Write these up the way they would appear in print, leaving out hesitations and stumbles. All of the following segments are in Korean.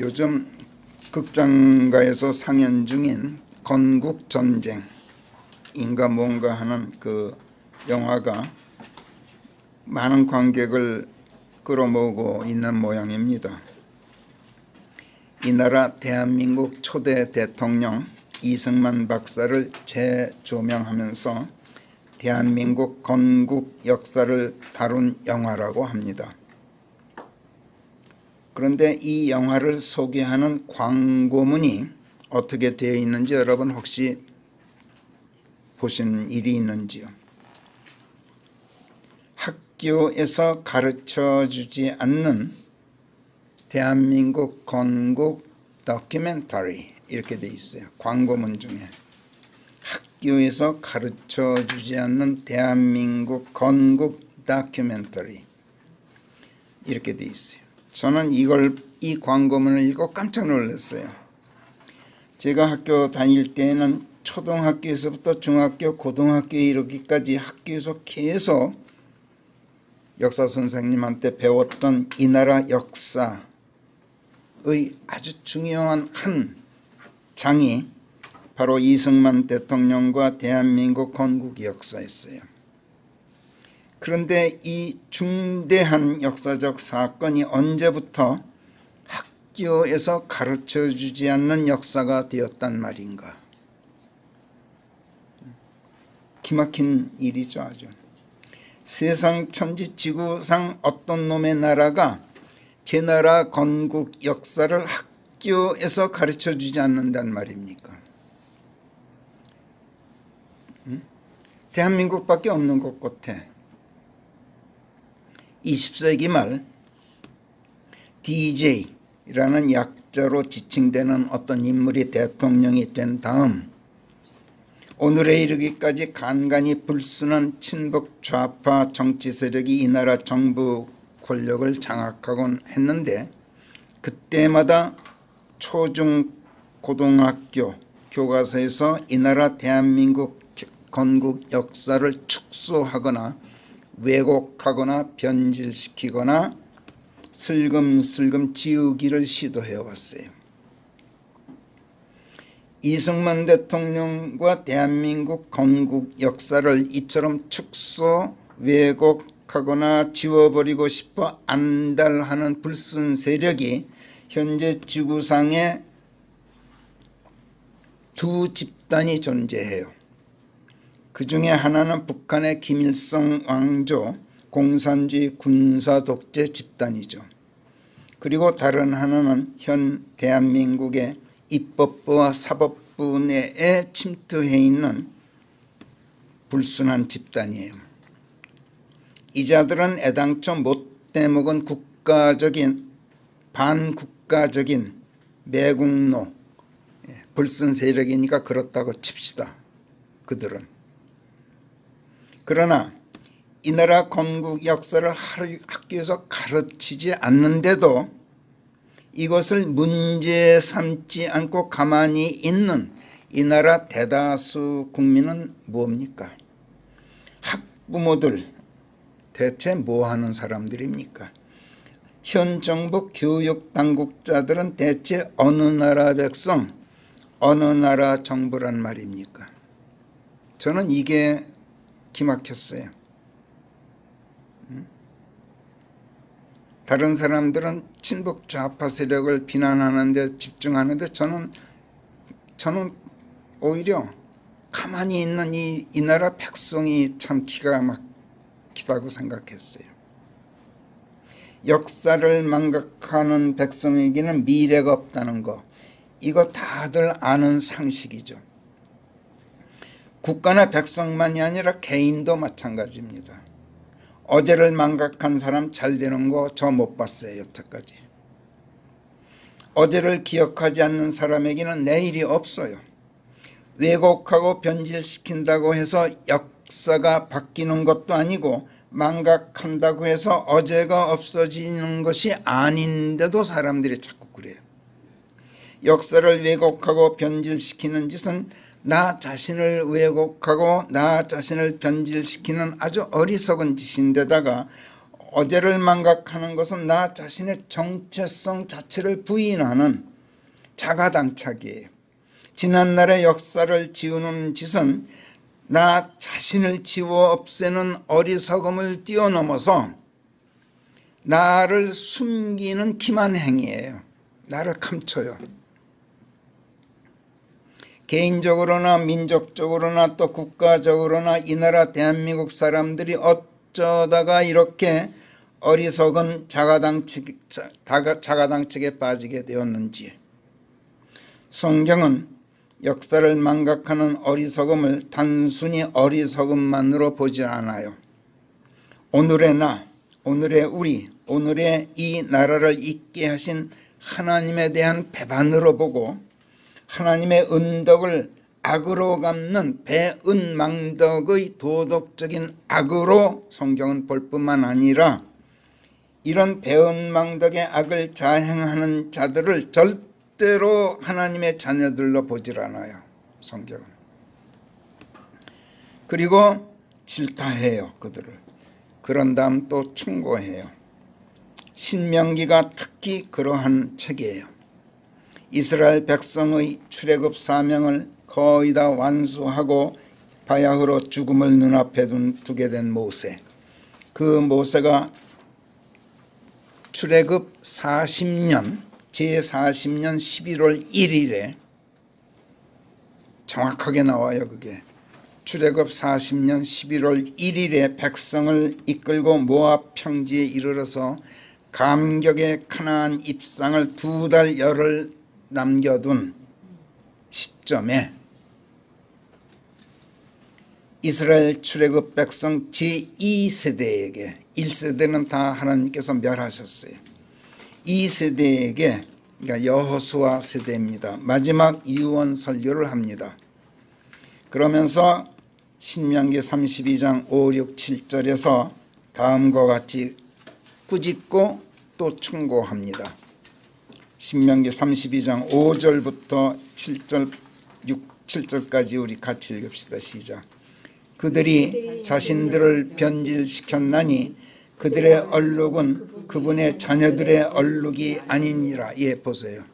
요즘 극장가에서 상연 중인 건국전쟁인가 뭔가 하는 그 영화가 많은 관객을 끌어모으고 있는 모양입니다. 이 나라 대한민국 초대 대통령 이승만 박사를 재조명하면서 대한민국 건국 역사를 다룬 영화라고 합니다. 그런데 이 영화를 소개하는 광고문이 어떻게 되어 있는지 여러분 혹시 보신 일이 있는지요? 학교에서 가르쳐주지 않는 대한민국 건국 다큐멘터리 이렇게 되어 있어요. 광고문 중에 학교에서 가르쳐주지 않는 대한민국 건국 다큐멘터리 이렇게 되어 있어요. 저는 이 광고문을 읽고 깜짝 놀랐어요. 제가 학교 다닐 때에는 초등학교에서부터 중학교, 고등학교에 이르기까지 학교에서 계속 역사 선생님한테 배웠던 이 나라 역사의 아주 중요한 한 장이 바로 이승만 대통령과 대한민국 건국 역사였어요. 그런데 이 중대한 역사적 사건이 언제부터 학교에서 가르쳐주지 않는 역사가 되었단 말인가. 기막힌 일이죠. 아주. 세상 천지 지구상 어떤 놈의 나라가 제 나라 건국 역사를 학교에서 가르쳐주지 않는단 말입니까? 대한민국밖에 없는 것 같아. 20세기 말 DJ라는 약자로 지칭되는 어떤 인물이 대통령이 된 다음 오늘에 이르기까지 간간히 불순한 친북 좌파 정치 세력이 이 나라 정부 권력을 장악하곤 했는데 그때마다 초중 고등학교 교과서에서 이 나라 대한민국 건국 역사를 축소하거나 왜곡하거나 변질시키거나 슬금슬금 지우기를 시도해 왔어요. 이승만 대통령과 대한민국 건국 역사를 이처럼 축소 왜곡하거나 지워버리고 싶어 안달하는 불순 세력이 현재 지구상에 두 집단이 존재해요. 그 중에 하나는 북한의 김일성 왕조 공산주의 군사 독재 집단이죠. 그리고 다른 하나는 현 대한민국의 입법부와 사법부 내에 침투해 있는 불순한 집단이에요. 이 자들은 애당초 못돼먹은 국가적인 반국가적인 매국노 불순 세력이니까 그렇다고 칩시다. 그들은. 그러나 이 나라 건국 역사를 학교에서 가르치지 않는데도 이것을 문제 삼지 않고 가만히 있는 이 나라 대다수 국민은 뭡니까? 학부모들 대체 뭐하는 사람들입니까? 현 정부 교육 당국자들은 대체 어느 나라 백성, 어느 나라 정부란 말입니까? 저는 이게 기막혔어요. 다른 사람들은 친북 좌파 세력을 비난하는 데 집중하는데 저는 오히려 가만히 있는 이 나라 백성이 참 기가 막히다고 생각했어요. 역사를 망각하는 백성에게는 미래가 없다는 거, 이거 다들 아는 상식이죠. 국가나 백성만이 아니라 개인도 마찬가지입니다. 어제를 망각한 사람 잘 되는 거 저 못 봤어요. 여태까지. 어제를 기억하지 않는 사람에게는 내일이 없어요. 왜곡하고 변질시킨다고 해서 역사가 바뀌는 것도 아니고 망각한다고 해서 어제가 없어지는 것이 아닌데도 사람들이 자꾸 그래요. 역사를 왜곡하고 변질시키는 짓은 나 자신을 왜곡하고 나 자신을 변질시키는 아주 어리석은 짓인데다가 어제를 망각하는 것은 나 자신의 정체성 자체를 부인하는 자가당착이에요. 지난날의 역사를 지우는 짓은 나 자신을 지워 없애는 어리석음을 뛰어넘어서 나를 숨기는 기만 행위예요. 나를 감춰요. 개인적으로나 민족적으로나 또 국가적으로나 이 나라 대한민국 사람들이 어쩌다가 이렇게 어리석은 자가당착에 빠지게 되었는지. 성경은 역사를 망각하는 어리석음을 단순히 어리석음만으로 보지 않아요. 오늘의 나, 오늘의 우리, 오늘의 이 나라를 있게 하신 하나님에 대한 배반으로 보고 하나님의 은덕을 악으로 갚는 배은망덕의 도덕적인 악으로 성경은 볼 뿐만 아니라 이런 배은망덕의 악을 자행하는 자들을 절대로 하나님의 자녀들로 보질 않아요. 성경은. 그리고 질타해요. 그들을. 그런 다음 또 충고해요. 신명기가 특히 그러한 책이에요. 이스라엘 백성의 출애굽 사명을 거의 다 완수하고 바야흐로 죽음을 눈앞에 두게 된 모세. 그 모세가 출애굽 40년 제40년 11월 1일에 정확하게 나와요. 그게 출애굽 40년 11월 1일에 백성을 이끌고 모압 평지에 이르러서 감격의 가나안 입상을 2달 열흘 남겨둔 시점에 이스라엘 출애굽 백성 제2세대에게 1세대는 다 하나님께서 멸하셨어요. 2세대에게 그러니까 여호수아 세대입니다. 마지막 유언 설교를 합니다. 그러면서 신명기 32장 5, 6, 7절에서 다음과 같이 꾸짖고 또 충고합니다. 신명기 32장 5절부터 7절, 7절까지 우리 같이 읽읍시다. 시작. 그들이 자신들을 변질시켰나니 그들의 얼룩은 그분의 자녀들의 얼룩이 아니니라. 예, 보세요.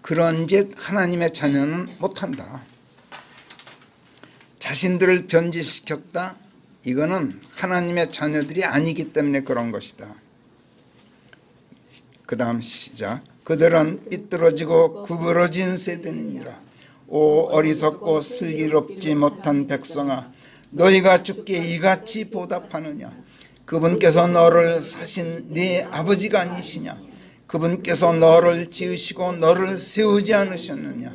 그런즉 하나님의 자녀는 못한다. 자신들을 변질시켰다. 이거는 하나님의 자녀들이 아니기 때문에 그런 것이다. 그 다음 시작. 그들은 삐뚤어지고 구부러진 세대니라. 오 어리석고 슬기롭지 못한 백성아, 너희가 주께 이같이 보답하느냐? 그분께서 너를 사신 네 아버지가 아니시냐? 그분께서 너를 지으시고 너를 세우지 않으셨느냐?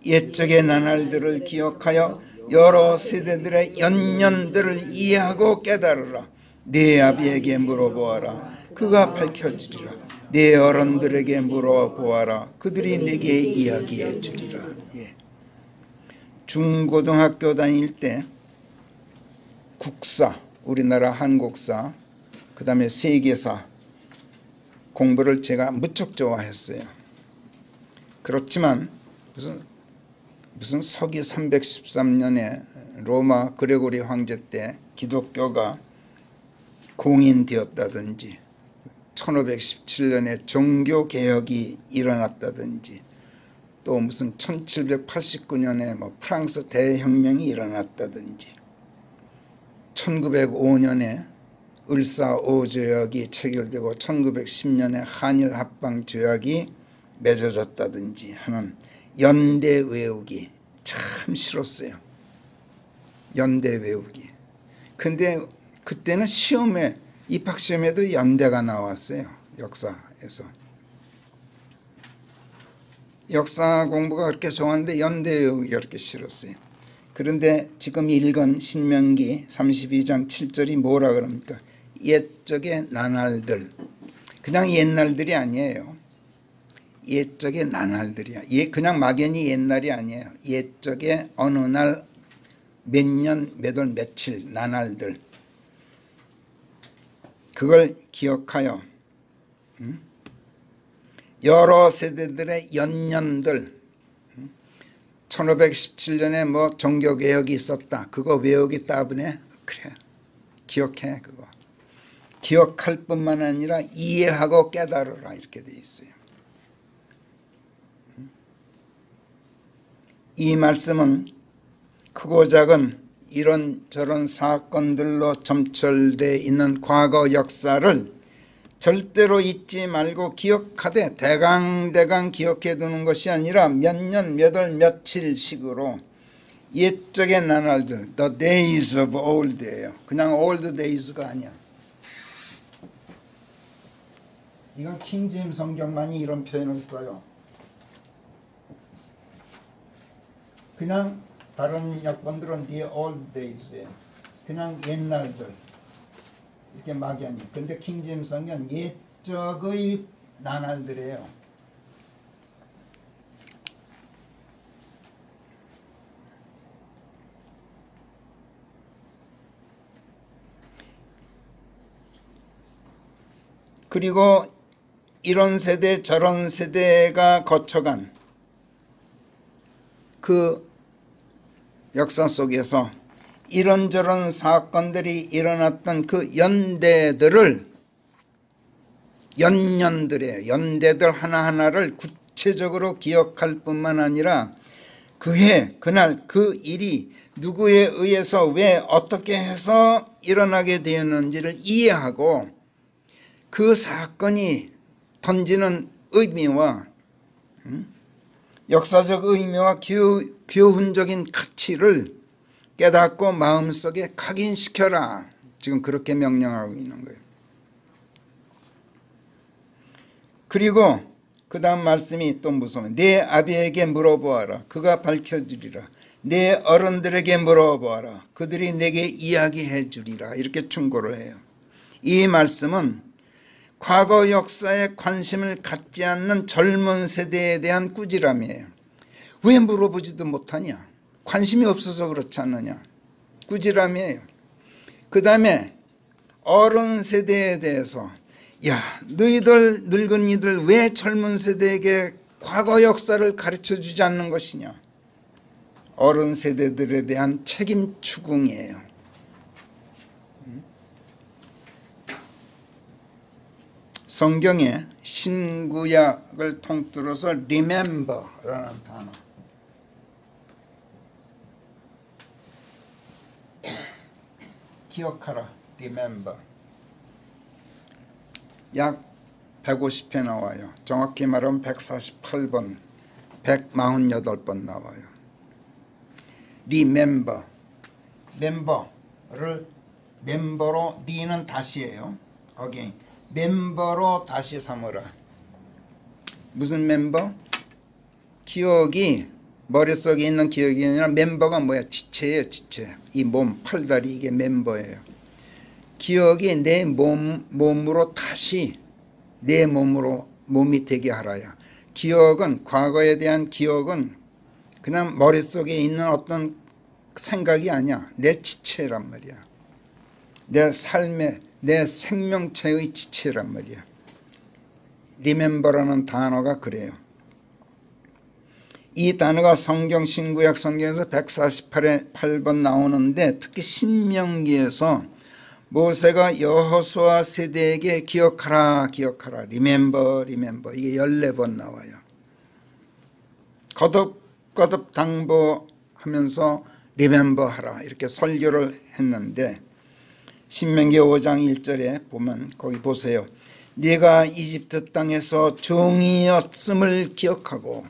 옛적의 나날들을 기억하여 여러 세대들의 연년들을 이해하고 깨달으라. 네 아비에게 물어보아라. 그가 밝혀주리라. 네 어른들에게 물어보아라. 그들이 내게 이야기해 주리라. 예. 중고등학교 다닐 때 국사, 우리나라 한국사, 그 다음에 세계사 공부를 제가 무척 좋아했어요. 그렇지만 무슨 서기 313년에 로마 그레고리 황제 때 기독교가 공인되었다든지 1517년에 종교개혁이 일어났다든지 또 무슨 1789년에 뭐 프랑스 대혁명이 일어났다든지 1905년에 을사오조약이 체결되고 1910년에 한일합방조약이 맺어졌다든지 하는 연대 외우기 참 싫었어요. 연대 외우기. 근데 그때는 시험에 입학시험에도 연대가 나왔어요. 역사에서. 역사 공부가 그렇게 좋았는데 연대 외우기가 그렇게 싫었어요. 그런데 지금 읽은 신명기 32장 7절이 뭐라 그럽니까? 옛적의 나날들. 그냥 옛날들이 아니에요. 옛적의 나날들이야. 그냥 막연히 옛날이 아니에요. 옛적의 어느 날 몇 년, 몇 월, 며칠 나날들. 그걸 기억하여 여러 세대들의 연년들 1517년에 뭐 종교개혁이 있었다. 그거 외우기 따분해. 그래. 기억해 그거. 기억할 뿐만 아니라 이해하고 깨달으라 이렇게 돼 있어요. 이 말씀은 크고 작은 이런저런 사건들로 점철되어 있는 과거 역사를 절대로 잊지 말고 기억하되 대강 기억해 두는 것이 아니라 몇 년, 몇 월, 며칠씩으로 옛적의 나날들, the days of old예요. 그냥 old days가 아니야. 이건 킹제임스 성경만이 이런 표현을 써요. 그냥 다른訳본들은 the old days예요. 그냥 옛날들 이렇게 막연히. 근데 킹제임스 성경은 옛적의 나날들이에요. 그리고 이런 세대 저런 세대가 거쳐간 그 역사 속에서 이런저런 사건들이 일어났던 그 연대들을 연대들 하나하나를 구체적으로 기억할 뿐만 아니라 그해 그날 그 일이 누구에 의해서 왜 어떻게 해서 일어나게 되었는지를 이해하고 그 사건이 던지는 의미와 역사적 의미와 교훈적인 가치를 깨닫고 마음속에 각인시켜라. 지금 그렇게 명령하고 있는 거예요. 그리고 그 다음 말씀이 또 무서워요. 내 아비에게 물어보아라. 그가 밝혀주리라. 내 어른들에게 물어보아라. 그들이 내게 이야기해 주리라. 이렇게 충고를 해요. 이 말씀은 과거 역사에 관심을 갖지 않는 젊은 세대에 대한 꾸지람이에요. 왜 물어보지도 못하냐? 관심이 없어서 그렇지 않느냐? 꾸지람이에요. 그 다음에 어른 세대에 대해서 야, 너희들 늙은이들 왜 젊은 세대에게 과거 역사를 가르쳐주지 않는 것이냐? 어른 세대들에 대한 책임 추궁이에요. 성경에 신구약을 통틀어서 remember라는 단어, 기억하라, remember, 약 150회 나와요. 정확히 말하면 148번, 148번 나와요. remember, 멤버를 멤버로, 니는 다시예요. again. 멤버로 다시 삼으라. 무슨 멤버? 기억이 머릿속에 있는 기억이 아니라 멤버가 뭐야? 지체예요. 지체. 이 몸, 팔다리 이게 멤버예요. 기억이 내 몸으로 다시 내 몸이 되게 하라야. 기억은, 과거에 대한 기억은 그냥 머릿속에 있는 어떤 생각이 아니야. 내 지체란 말이야. 내 삶의, 내 생명체의 지체란 말이야. remember라는 단어가 그래요. 이 단어가 성경 신구약 성경에서 148번 나오는데 특히 신명기에서 모세가 여호수아 세대에게 기억하라 기억하라 remember 이게 14번 나와요. 거듭 당부하면서 remember 하라 이렇게 설교를 했는데 신명기 5장 1절에 보면 거기 보세요. 네가 이집트 땅에서 종이었음을 기억하고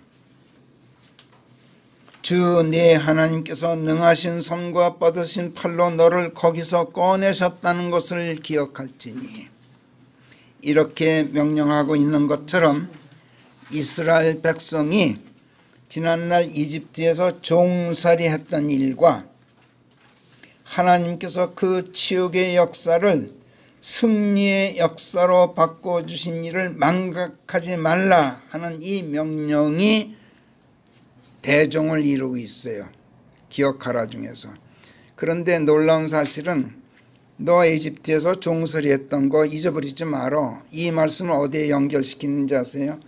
주 네 하나님께서 능하신 손과 뻗으신 팔로 너를 거기서 꺼내셨다는 것을 기억할지니. 이렇게 명령하고 있는 것처럼 이스라엘 백성이 지난날 이집트에서 종살이했던 일과 하나님께서 그 치욕의 역사를 승리의 역사로 바꿔주신 일을 망각하지 말라 하는 이 명령이 대종을 이루고 있어요. 기억하라 중에서. 그런데 놀라운 사실은 너 이집트에서 종살이했던 거 잊어버리지 마라. 이 말씀을 어디에 연결시키는지 아세요?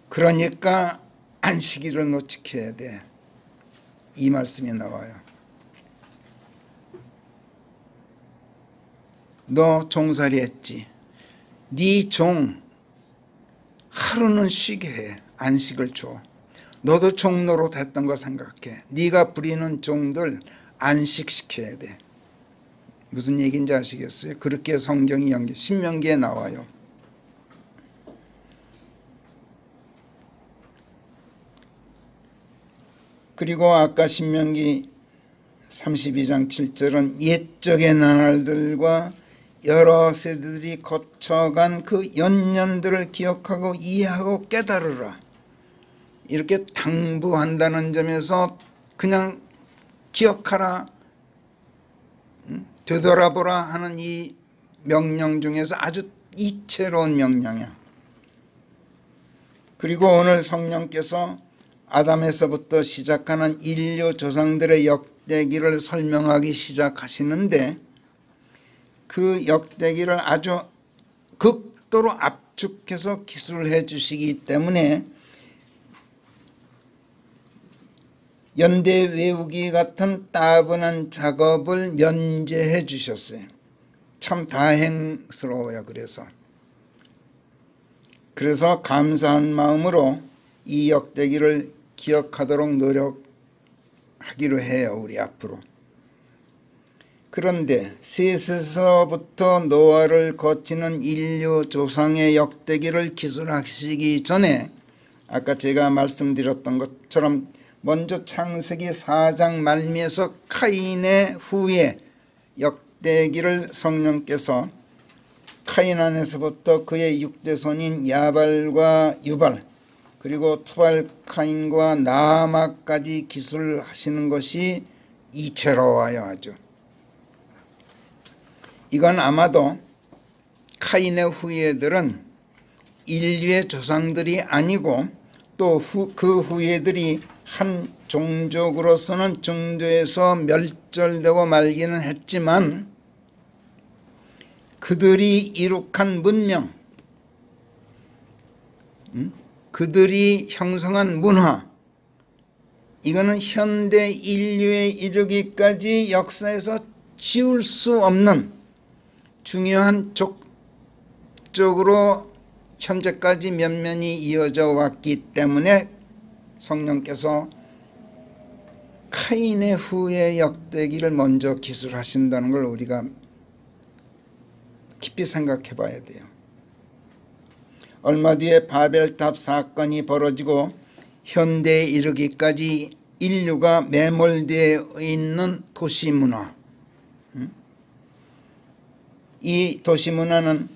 그러니까 안식일을 너 지켜야 돼. 이 말씀이 나와요. 너 종살이했지. 네 종 하루는 쉬게 해. 안식을 줘. 너도 종 노릇했던 거 생각해. 네가 부리는 종들 안식시켜야 돼. 무슨 얘기인지 아시겠어요? 그렇게 성경이 신명기에 나와요. 그리고 아까 신명기 32장 7절은 옛적의 나날들과 여러 세대들이 거쳐간 그 연년들을 기억하고 이해하고 깨달으라. 이렇게 당부한다는 점에서 그냥 기억하라, 되돌아보라 하는 이 명령 중에서 아주 이채로운 명령이야. 그리고 오늘 성령께서 아담에서부터 시작하는 인류 조상들의 역대기를 설명하기 시작하시는데 그 역대기를 아주 극도로 압축해서 기술해 주시기 때문에 연대 외우기 같은 따분한 작업을 면제해 주셨어요. 참 다행스러워요. 그래서 감사한 마음으로 이 역대기를 기억하도록 노력하기로 해요. 우리 앞으로. 그런데 셋에서부터 노아를 거치는 인류 조상의 역대기를 기술하시기 전에 아까 제가 말씀드렸던 것처럼 먼저 창세기 4장 말미에서 카인의 후예 역대기를 성령께서 카인 안에서부터 그의 육대손인 야발과 유발 그리고 투발 카인과 나아마까지 기술하시는 것이 이채로워요. 아주. 이건 아마도 카인의 후예들은 인류의 조상들이 아니고 또 그 후예들이 한 종족으로서는 중도에서 멸절되고 말기는 했지만 그들이 이룩한 문명, 그들이 형성한 문화, 이거는 현대 인류에 이르기까지 역사에서 지울 수 없는 중요한 족적으로 현재까지 면면이 이어져 왔기 때문에 성령께서 카인의 후예 역대기를 먼저 기술하신다는 걸 우리가 깊이 생각해 봐야 돼요. 얼마 뒤에 바벨탑 사건이 벌어지고 현대에 이르기까지 인류가 매몰되어 있는 도시문화, 이 도시문화는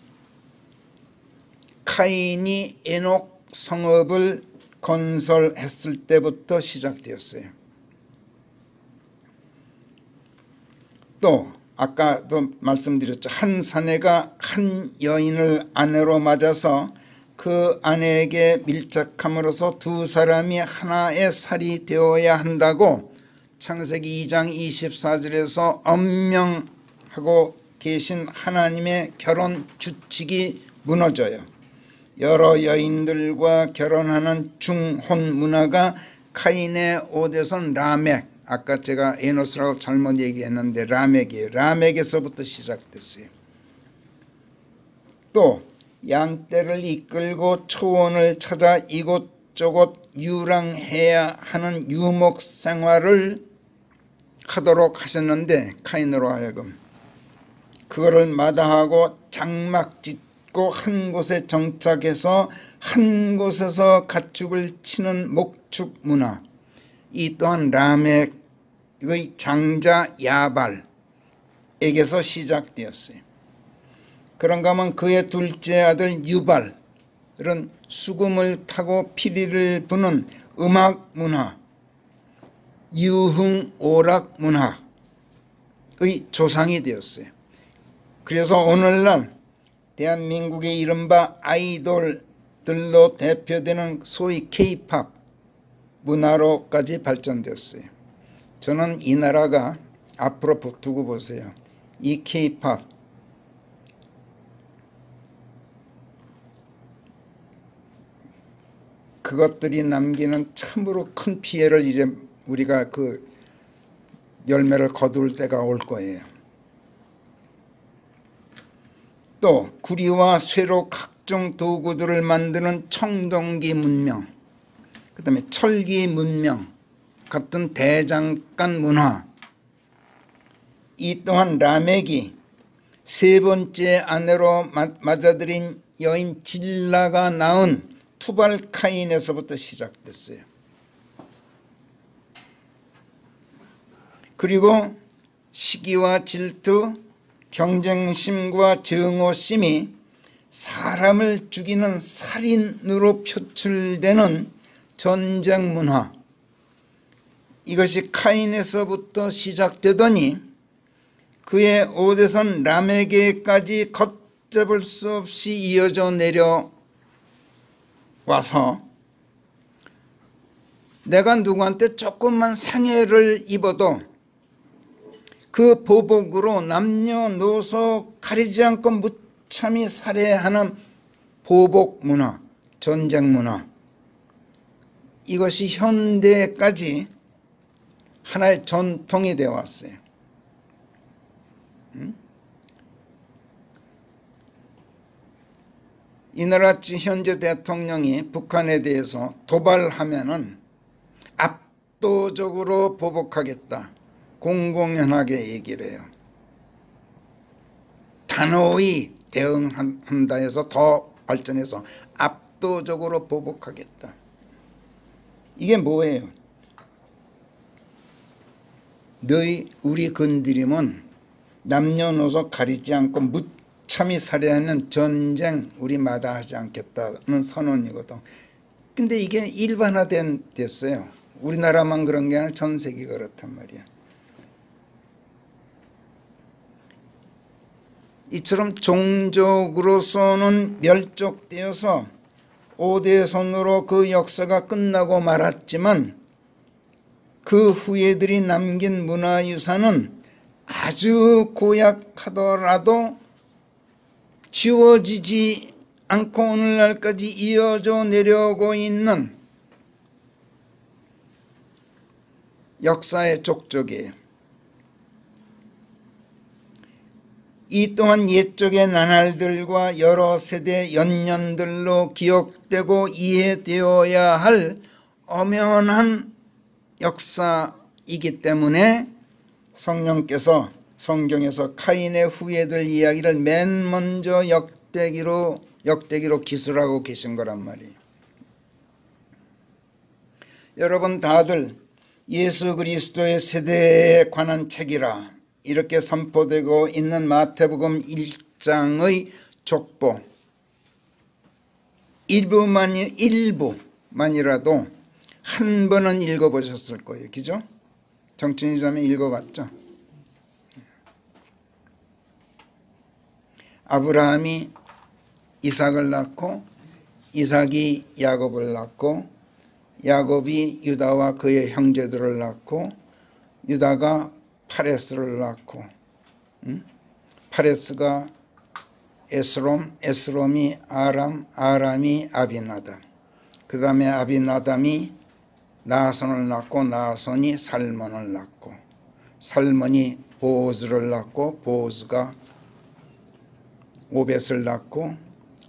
카인이 에녹 성읍을 건설했을 때부터 시작되었어요. 또 아까도 말씀드렸죠. 한 사내가 한 여인을 아내로 맞아서 그 아내에게 밀착함으로써 두 사람이 하나의 살이 되어야 한다고 창세기 2장 24절에서 엄명하고 계신 하나님의 결혼 규칙이 무너져요. 여러 여인들과 결혼하는 중혼 문화가 카인의 오대손 라멕, 아까 제가 에노스라고 잘못 얘기했는데 라멕이에요. 라멕에서부터 시작됐어요. 또 양떼를 이끌고 초원을 찾아 이곳저곳 유랑해야 하는 유목 생활을 하도록 하셨는데 카인으로 하여금 그거를 마다하고 장막 짓고 한 곳에 정착해서 한 곳에서 가축을 치는 목축 문화, 이 또한 라멕의 장자 야발에게서 시작되었어요. 그런가 하면 그의 둘째 아들 유발은 수금을 타고 피리를 부는 음악 문화, 유흥 오락 문화의 조상이 되었어요. 그래서 오늘날 대한민국의 이른바 아이돌들로 대표되는 소위 K-팝 문화로까지 발전되었어요. 저는 이 나라가 앞으로 두고 보세요. 이 K-팝 그것들이 남기는 참으로 큰 피해를 이제 우리가 그 열매를 거둘 때가 올 거예요. 또 구리와 쇠로 각종 도구들을 만드는 청동기 문명, 그 다음에 철기 문명 같은 대장간 문화, 이 또한 라멕이 세 번째 아내로 맞아들인 여인 질라가 낳은 투발카인에서부터 시작됐어요. 그리고 시기와 질투, 경쟁심과 증오심이 사람을 죽이는 살인으로 표출되는 전쟁 문화, 이것이 카인에서부터 시작되더니 그의 오대손 라멕에게까지 걷잡을 수 없이 이어져 내려와서 내가 누구한테 조금만 상해를 입어도 그 보복으로 남녀노소 가리지 않고 무참히 살해하는 보복 문화, 전쟁 문화, 이것이 현대까지 하나의 전통이 되어 왔어요. 이 나라 현재 대통령이 북한에 대해서 도발하면은 압도적으로 보복하겠다, 공공연하게 얘기를 해요. 단호히 대응한다 해서 더 발전해서 압도적으로 보복하겠다. 이게 뭐예요? 너희 우리 건드리면 남녀노소 가리지 않고 무참히 살해하는 전쟁 우리 마다하지 않겠다는 선언이거든. 근데 이게 일반화됐어요. 우리나라만 그런 게 아니라 전 세계가 그렇단 말이야. 이처럼 종족으로서는 멸족되어서 오대손으로 그 역사가 끝나고 말았지만 그 후예들이 남긴 문화유산은 아주 고약하더라도 지워지지 않고 오늘날까지 이어져 내려오고 있는 역사의 족적이에요. 이 또한 옛적의 나날들과 여러 세대 연년들로 기억되고 이해되어야 할 엄연한 역사이기 때문에 성령께서 성경에서 카인의 후예들 이야기를 맨 먼저 역대기로 기술하고 계신 거란 말이에요. 여러분 다들 예수 그리스도의 세대에 관한 책이라 이렇게 선포되고 있는 마태복음 1장의 족보 일부만이라도 한 번은 읽어보셨을 거예요. 그죠? 정춘희자매 읽어봤죠? 아브라함이 이삭을 낳고 이삭이 야곱을 낳고 야곱이 유다와 그의 형제들을 낳고 유다가 파레스를 낳고 파레스가 에스롬, 에스롬이 아람, 아람이 아비나답, 그 다음에 아비나답이 나손을 낳고 나손이 살몬을 낳고 살몬이 보오즈를 낳고 보오즈가 오벳을 낳고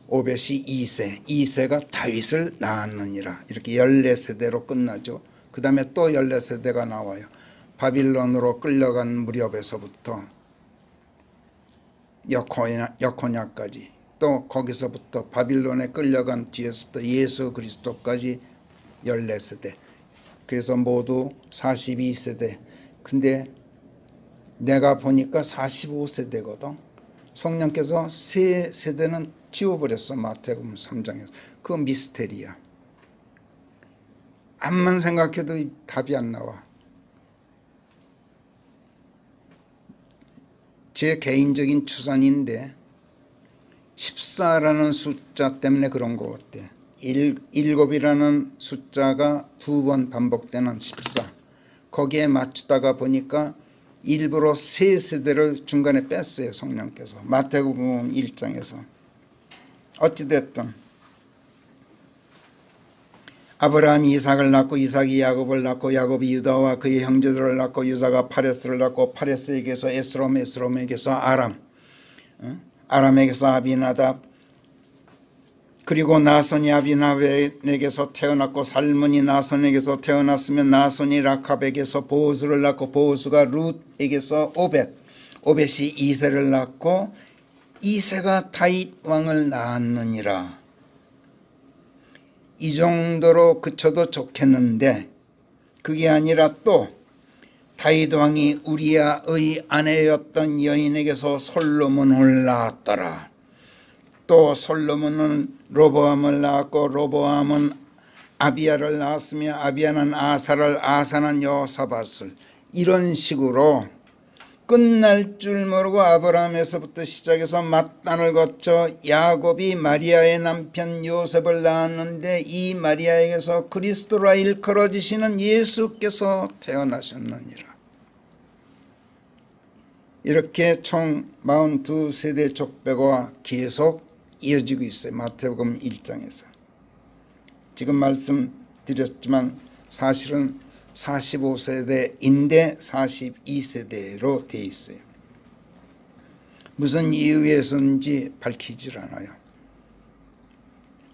오벳이 이세가 다윗을 낳았느니라. 이렇게 14세대로 끝나죠. 그 다음에 또 14세대가 나와요. 바빌론으로 끌려간 무렵에서부터 여코냐까지, 또 거기서부터 바빌론에 끌려간 뒤에서부터 예수 그리스도까지 14세대. 그래서 모두 42세대. 근데 내가 보니까 45세대거든. 성령께서 세 세대는 지워버렸어. 마태복음 3장에서. 그거 미스테리야. 암만 생각해도 답이 안 나와. 제 개인적인 추산인데 14라는 숫자 때문에 그런 것 같아. 7이라는 숫자가 2번 반복되는 14. 거기에 맞추다가 보니까 일부러 3세대를 중간에 뺐어요. 성령께서. 마태복음 1장에서. 어찌됐든 아브라함이 이삭을 낳고 이삭이 야곱을 낳고 야곱이 유다와 그의 형제들을 낳고 유다가 파레스를 낳고 파레스에게서 에스롬, 에스롬에게서 아람, 아람에게서 아비나답, 그리고 나손이 아비나답에게서 태어났고 살문이 나손에게서 태어났으면 나손이 라캅에게서 보오스를 낳고 보오스가 룻에게서 오벳이 이새를 낳고 이새가 다윗 왕을 낳았느니라. 이 정도로 그쳐도 좋겠는데 그게 아니라 또 다윗 왕이 우리야의 아내였던 여인에게서 솔로몬을 낳았더라. 또 솔로몬은 로보암을 낳았고 로보암은 아비야를 낳았으며 아비야는 아사를, 아사는 여호사밧을, 이런 식으로 끝날 줄 모르고 아브라함에서부터 시작해서 맏단을 거쳐 야곱이 마리아의 남편 요셉을 낳았는데 이 마리아에게서 그리스도라 일컬어지시는 예수께서 태어나셨느니라. 이렇게 총 42세대 족배가 계속 이어지고 있어요. 마태복음 1장에서. 지금 말씀드렸지만 사실은 45세대인데 42세대로 되어 있어요. 무슨 이유에서인지 밝히질 않아요.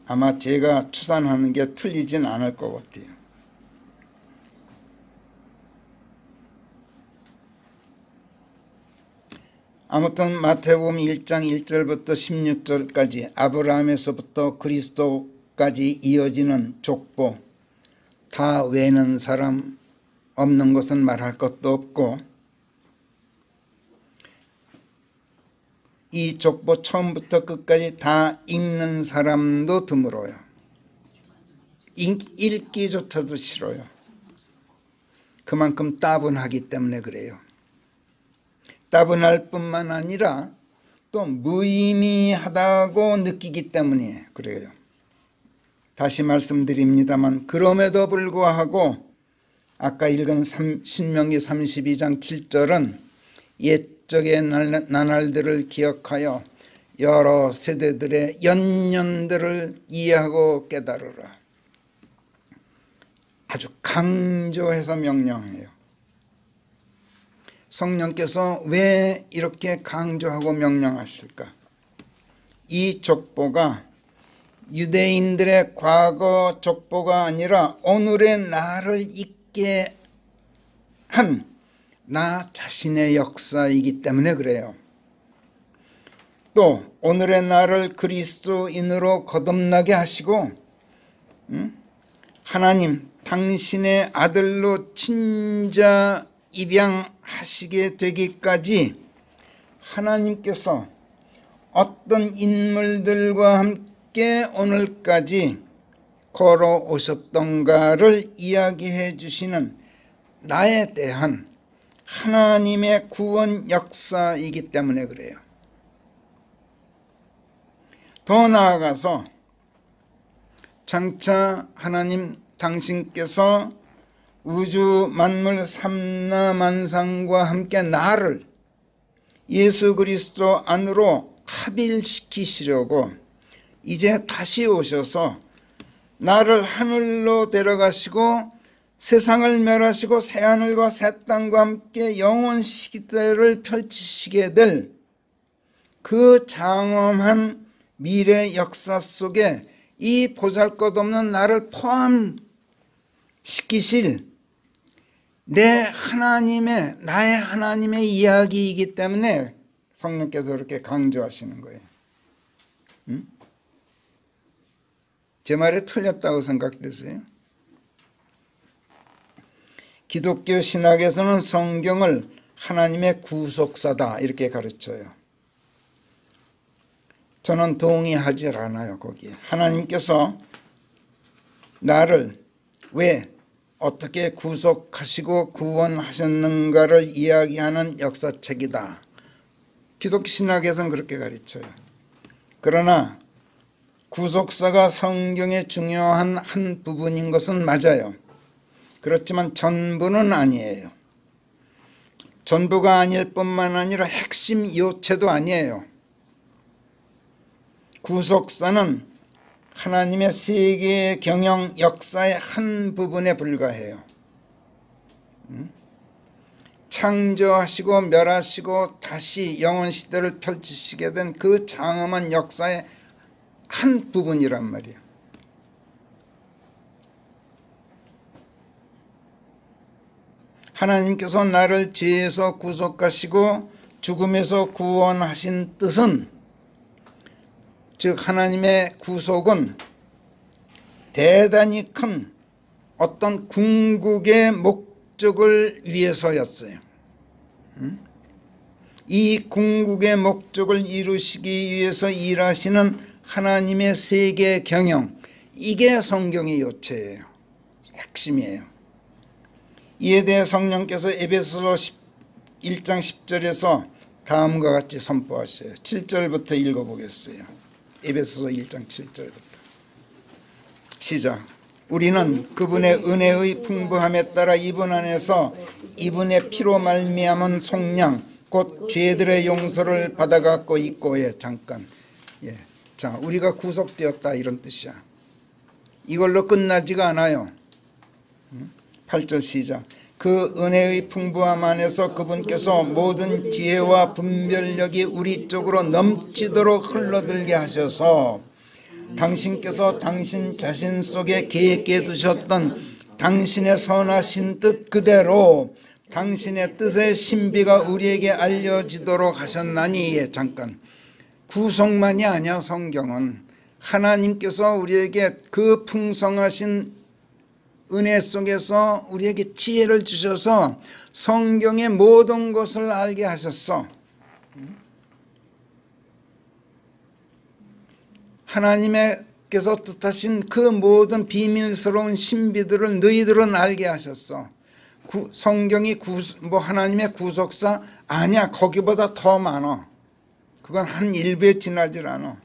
아마 제가 추산하는 게 틀리진 않을 것 같아요. 아무튼 마태복음 1장 1절부터 16절까지 아브라함에서부터 그리스도까지 이어지는 족보, 다 외는 사람 없는 것은 말할 것도 없고 이 족보 처음부터 끝까지 다 읽는 사람도 드물어요. 읽기조차도 싫어요. 그만큼 따분하기 때문에 그래요. 따분할 뿐만 아니라 또 무의미하다고 느끼기 때문에 그래요. 다시 말씀드립니다만 그럼에도 불구하고 아까 읽은 신명기 32장 7절은 옛적의 나날들을 기억하여 여러 세대들의 연년들을 이해하고 깨달으라. 아주 강조해서 명령해요. 성령께서 왜 이렇게 강조하고 명령하실까? 이 족보가 유대인들의 과거 족보가 아니라 오늘의 나를 있게 한 나 자신의 역사이기 때문에 그래요. 또 오늘의 나를 그리스도인으로 거듭나게 하시고 하나님 당신의 아들로 친자 입양하시게 되기까지 하나님께서 어떤 인물들과 함께 오늘까지 걸어오셨던가를 이야기해 주시는 나에 대한 하나님의 구원 역사이기 때문에 그래요. 더 나아가서 장차 하나님 당신께서 우주 만물 삼라만상과 함께 나를 예수 그리스도 안으로 합일시키시려고 이제 다시 오셔서 나를 하늘로 데려가시고 세상을 멸하시고 새하늘과 새 땅과 함께 영원 시대를 펼치시게 될 그 장엄한 미래 역사 속에 이 보잘것없는 나를 포함시키실 나의 하나님의 이야기이기 때문에 성령께서 그렇게 강조하시는 거예요. 제 말이 틀렸다고 생각되세요? 기독교 신학에서는 성경을 하나님의 구속사다 이렇게 가르쳐요. 저는 동의하지 않아요. 거기에 하나님께서 나를 왜 어떻게 구속하시고 구원하셨는가를 이야기하는 역사책이다. 기독교 신학에서는 그렇게 가르쳐요. 그러나 구속사가 성경의 중요한 한 부분인 것은 맞아요. 그렇지만 전부는 아니에요. 전부가 아닐 뿐만 아니라 핵심 요체도 아니에요. 구속사는 하나님의 세계의 경영 역사의 한 부분에 불과해요. 창조하시고 멸하시고 다시 영원 시대를 펼치시게 된 그 장엄한 역사의 한 부분이란 말이에요. 하나님께서 나를 죄에서 구속하시고 죽음에서 구원하신 뜻은, 즉 하나님의 구속은 대단히 큰 어떤 궁극의 목적을 위해서였어요. 이 궁극의 목적을 이루시기 위해서 일하시는 하나님의 세계 경영, 이게 성경의 요체예요. 핵심이에요. 이에 대해 성령께서 에베소서 1장 10절에서 다음과 같이 선포하셔요. 7절부터 읽어보겠어요. 에베소서 1장 7절부터 시작. 우리는 그분의 은혜의 풍부함에 따라 이분 안에서 이분의 피로 말미암은 속량 곧 죄들의 용서를 받아갖고 있고. 잠깐. 자, 우리가 구속되었다 이런 뜻이야. 이걸로 끝나지가 않아요. 8절 시작. 그 은혜의 풍부함 안에서 그분께서 모든 지혜와 분별력이 우리 쪽으로 넘치도록 흘러들게 하셔서 당신께서 당신 자신 속에 계획해 두셨던 당신의 선하신 뜻 그대로 당신의 뜻의 신비가 우리에게 알려지도록 하셨나니. 잠깐. 구속만이 아니야. 성경은 하나님께서 우리에게 그 풍성하신 은혜 속에서 우리에게 지혜를 주셔서 성경의 모든 것을 알게 하셨어. 하나님께서 뜻하신 그 모든 비밀스러운 신비들을 너희들은 알게 하셨어. 성경이 하나님의 구속사 아니야. 거기보다 더 많아. 그건 한 일부에 지나질 않아.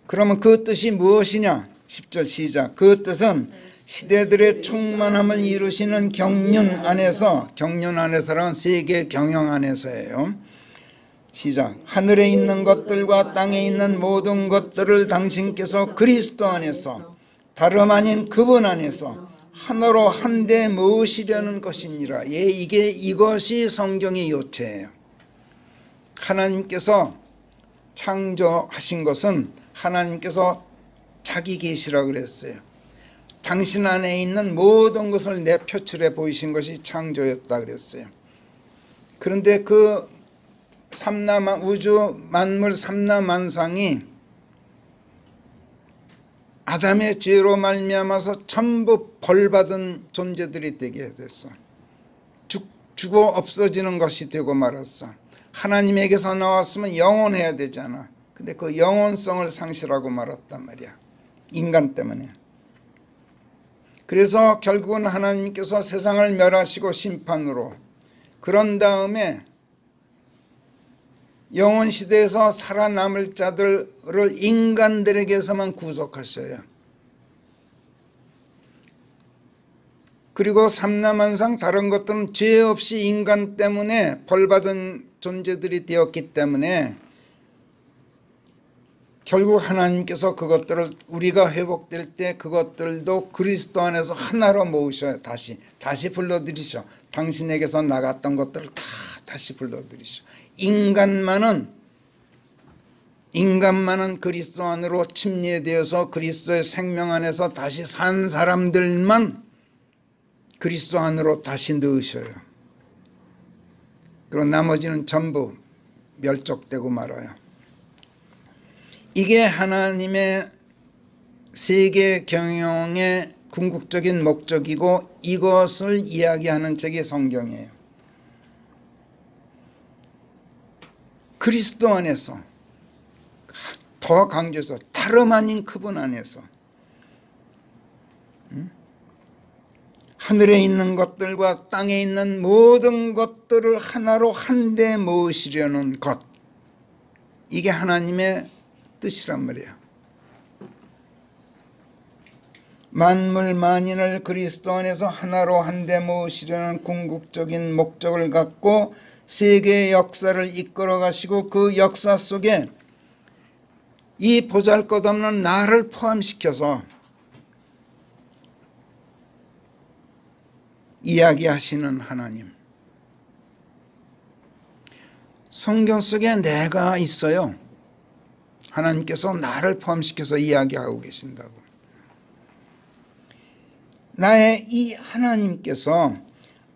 그러면 그 뜻이 무엇이냐? 10절 시작. 그 뜻은 시대들의 충만함을 이루시는 경륜 안에서, 경륜 안에서란 세계 경영 안에서예요. 시작. 하늘에 있는 것들과 땅에 있는 모든 것들을 당신께서 그리스도 안에서 다름 아닌 그분 안에서 하나로 한데 모으시려는 것이니라. 이것이 성경의 요체예요. 하나님께서 창조하신 것은 하나님께서 자기 계시라고 그랬어요. 당신 안에 있는 모든 것을 내표출해 보이신 것이 창조였다 그랬어요. 그런데 그 우주 만물 삼라만상이 아담의 죄로 말미암아서 전부 벌받은 존재들이 되게 됐어. 죽어 없어지는 것이 되고 말았어. 하나님에게서 나왔으면 영원해야 되잖아. 근데 그 영원성을 상실하고 말았단 말이야. 인간 때문에. 그래서 결국은 하나님께서 세상을 멸하시고 심판으로, 그런 다음에 영원 시대에서 살아남을 자들을 인간들에게서만 구속하셔요. 그리고 삼라만상 다른 것들은 죄 없이 인간 때문에 벌받은 존재들이 되었기 때문에 결국 하나님께서 그것들을, 우리가 회복될 때 그것들도 그리스도 안에서 하나로 모으셔요. 다시 불러들이셔. 당신에게서 나갔던 것들을 다시 불러들이셔. 인간만은 그리스도 안으로 침례되어서 그리스도의 생명 안에서 다시 산 사람들만 그리스도 안으로 다시 넣으셔요. 그리고 나머지는 전부 멸족되고 말아요. 이게 하나님의 세계 경영의 궁극적인 목적이고, 이것을 이야기하는 책이 성경이에요. 그리스도 안에서, 더 강조해서 다름 아닌 그분 안에서 하늘에 있는 것들과 땅에 있는 모든 것들을 하나로 한데 모으시려는 것, 이게 하나님의 뜻이란 말이야. 만물 만인을 그리스도 안에서 하나로 한데 모으시려는 궁극적인 목적을 갖고 세계의 역사를 이끌어 가시고, 그 역사 속에 이 보잘것없는 나를 포함시켜서 이야기하시는 하나님. 성경 속에 내가 있어요. 하나님께서 나를 포함시켜서 이야기하고 계신다고. 나의 이 하나님께서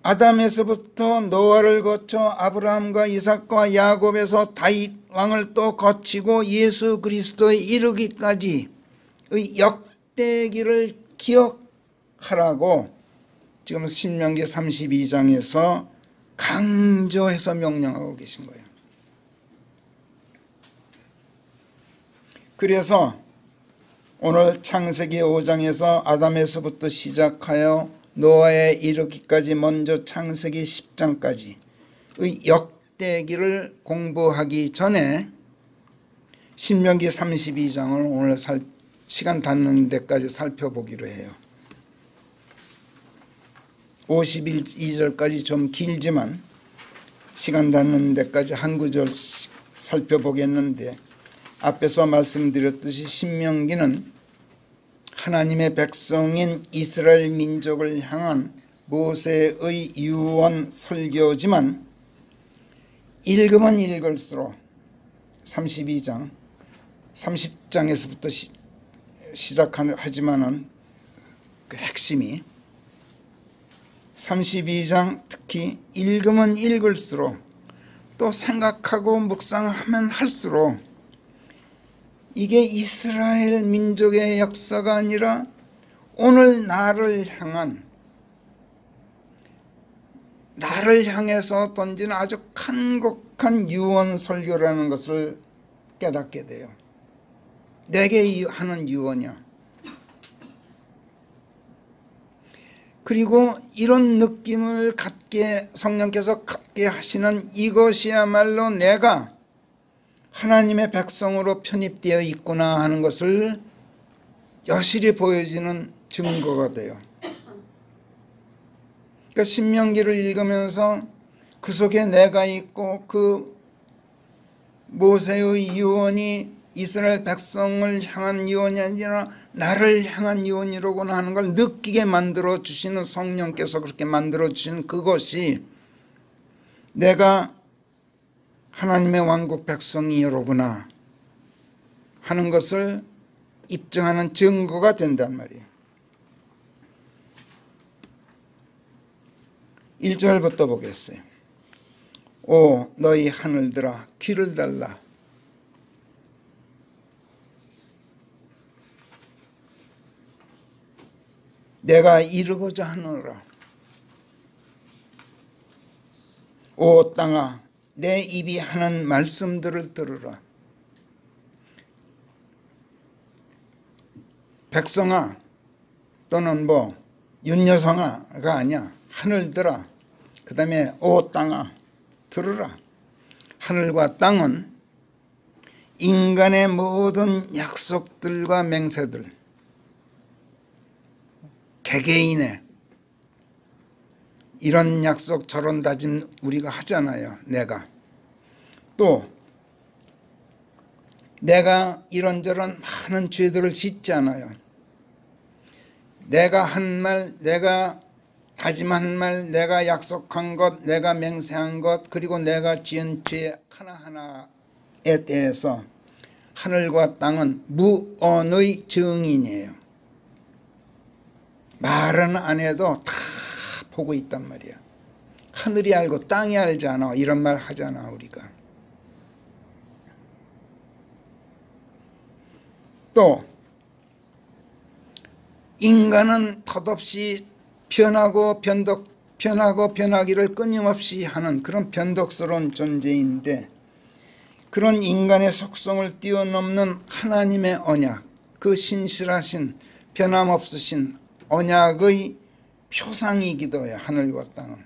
아담에서부터 노아를 거쳐 아브라함과 이삭과 야곱에서 다윗 왕을 또 거치고 예수 그리스도에 이르기까지의 역대기를 기억하라고 지금 신명기 32장에서 강조해서 명령하고 계신 거예요. 그래서 오늘 창세기 5장에서 아담에서부터 시작하여 노아에 이르기까지 먼저 창세기 10장까지의 역대기를 공부하기 전에 신명기 32장을 오늘 시간 닿는 데까지 살펴보기로 해요. 52절까지 좀 길지만 시간 닿는 데까지 한 구절씩 살펴보겠는데, 앞에서 말씀드렸듯이 신명기는 하나님의 백성인 이스라엘 민족을 향한 모세의 유언 설교지만 읽으면 읽을수록 32장 30장에서부터 시작하지만은 그 핵심이 32장 특히 읽으면 읽을수록 또 생각하고 묵상하면 할수록 이게 이스라엘 민족의 역사가 아니라 오늘 나를 향해서 던지는 아주 간곡한 유언 설교라는 것을 깨닫게 돼요. 내게 하는 유언이야. 그리고 이런 느낌을 성령께서 갖게 하시는 이것이야말로 내가 하나님의 백성으로 편입되어 있구나 하는 것을 여실히 보여지는 증거가 돼요. 그러니까 신명기를 읽으면서 그 속에 내가 있고 그 모세의 유언이 이스라엘 백성을 향한 유언이 아니라 나를 향한 유언이로구나 하는 걸 느끼게 만들어 주시는 성령께서 그렇게 만들어 주신 그것이 내가 하나님의 왕국 백성이로구나 하는 것을 입증하는 증거가 된단 말이에요. 1절부터 보겠어요. 오 너희 하늘들아 귀를 달라. 내가 이루고자 하노라. 오 땅아 내 입이 하는 말씀들을 들으라. 백성아 또는 윤여성아가 아니야. 하늘들아. 그 다음에 오 땅아 들으라. 하늘과 땅은 인간의 모든 약속들과 맹세들, 개개인의 이런 약속 저런 다짐 우리가 하잖아요. 또 내가 이런저런 많은 죄들을 짓잖아요. 내가 한 말, 내가 다짐한 말, 내가 약속한 것, 내가 맹세한 것, 그리고 내가 지은 죄 하나하나에 대해서 하늘과 땅은 무언의 증인이에요. 말은 안 해도 다 보고 있단 말이야. 하늘이 알고 땅이 알지 않아. 이런 말 하잖아 우리가. 또 인간은 덧없이 변하기를 끊임없이 하는 그런 변덕스러운 존재인데, 그런 인간의 속성을 뛰어넘는 하나님의 언약, 그 신실하신 변함없으신 언약의 표상이기도 해요. 하늘과 땅은.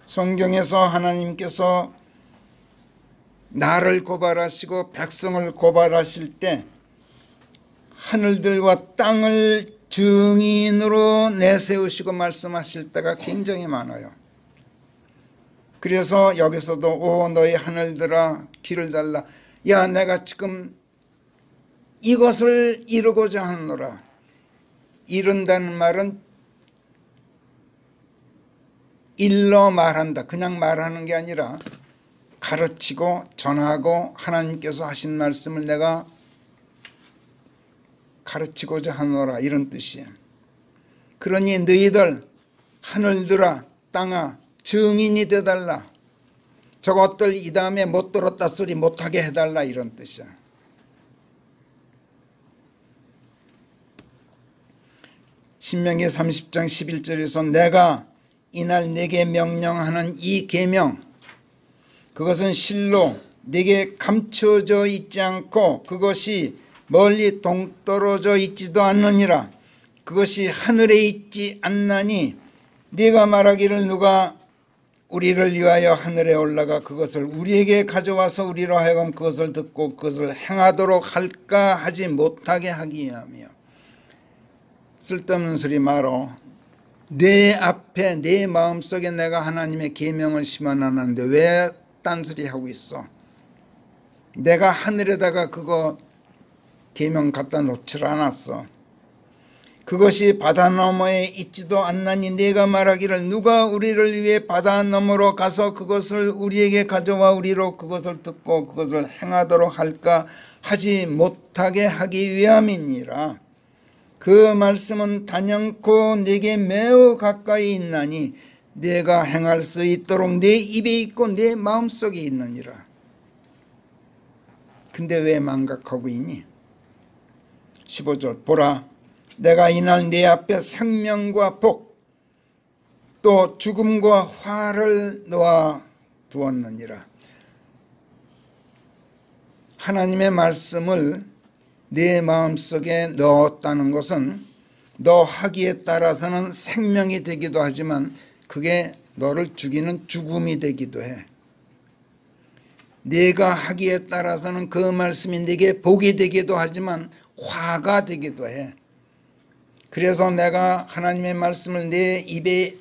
성경에서 하나님께서 나를 고발하시고 백성을 고발하실 때 하늘들과 땅을 증인으로 내세우시고 말씀하실 때가 굉장히 많아요. 그래서 여기서도 오 너희 하늘들아 귀를 달라. 야 내가 지금 이것을 이루고자 하노라. 이룬다는 말은 일러 말한다. 그냥 말하는 게 아니라 가르치고 전하고 하나님께서 하신 말씀을 내가 가르치고자 하노라, 이런 뜻이에요. 그러니 너희들 하늘들아 땅아 증인이 되달라. 저것들 이 다음에 못 들었다 소리 못하게 해달라, 이런 뜻이야. 신명기 30장 11절에서 내가 이날 내게 명령하는 이 계명, 그것은 실로 내게 감춰져 있지 않고 그것이 멀리 동떨어져 있지도 않느니라. 그것이 하늘에 있지 않나니 네가 말하기를 누가 우리를 위하여 하늘에 올라가 그것을 우리에게 가져와서 우리로 하여금 그것을 듣고 그것을 행하도록 할까 하지 못하게 하기 위하며. 쓸데없는 소리 말어. 내 앞에 내 마음속에 내가 하나님의 계명을 심어놨는데 왜 딴소리 하고 있어? 내가 하늘에다가 그거 계명 갖다 놓질 않았어. 그것이 바다 너머에 있지도 않나니 네가 말하기를 누가 우리를 위해 바다 너머로 가서 그것을 우리에게 가져와 우리로 그것을 듣고 그것을 행하도록 할까 하지 못하게 하기 위함이니라. 그 말씀은 단연코 네게 매우 가까이 있나니 네가 행할 수 있도록 네 입에 있고 네 마음속에 있느니라. 근데 왜 망각하고 있니? 15절 보라, 내가 이날 네 앞에 생명과 복 또 죽음과 화를 놓아 두었느니라. 하나님의 말씀을 네 마음속에 넣었다는 것은 너 하기에 따라서는 생명이 되기도 하지만 그게 너를 죽이는 죽음이 되기도 해. 네가 하기에 따라서는 그 말씀이 네게 복이 되기도 하지만 화가 되기도 해. 그래서 내가 하나님의 말씀을 내 입에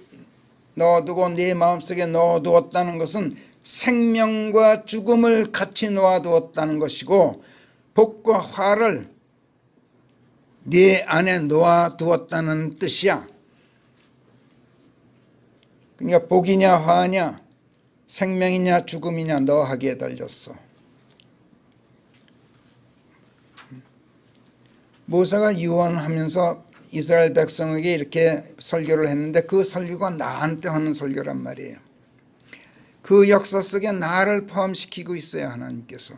넣어두고 내 마음속에 넣어두었다는 것은 생명과 죽음을 같이 놓아두었다는 것이고 복과 화를 네 안에 놓아두었다는 뜻이야. 그러니까 복이냐 화냐 생명이냐 죽음이냐 너 하기에 달렸어. 모세가 유언하면서 이스라엘 백성에게 이렇게 설교를 했는데 그 설교가 나한테 하는 설교란 말이에요. 그 역사 속에 나를 포함시키고 있어요, 하나님께서.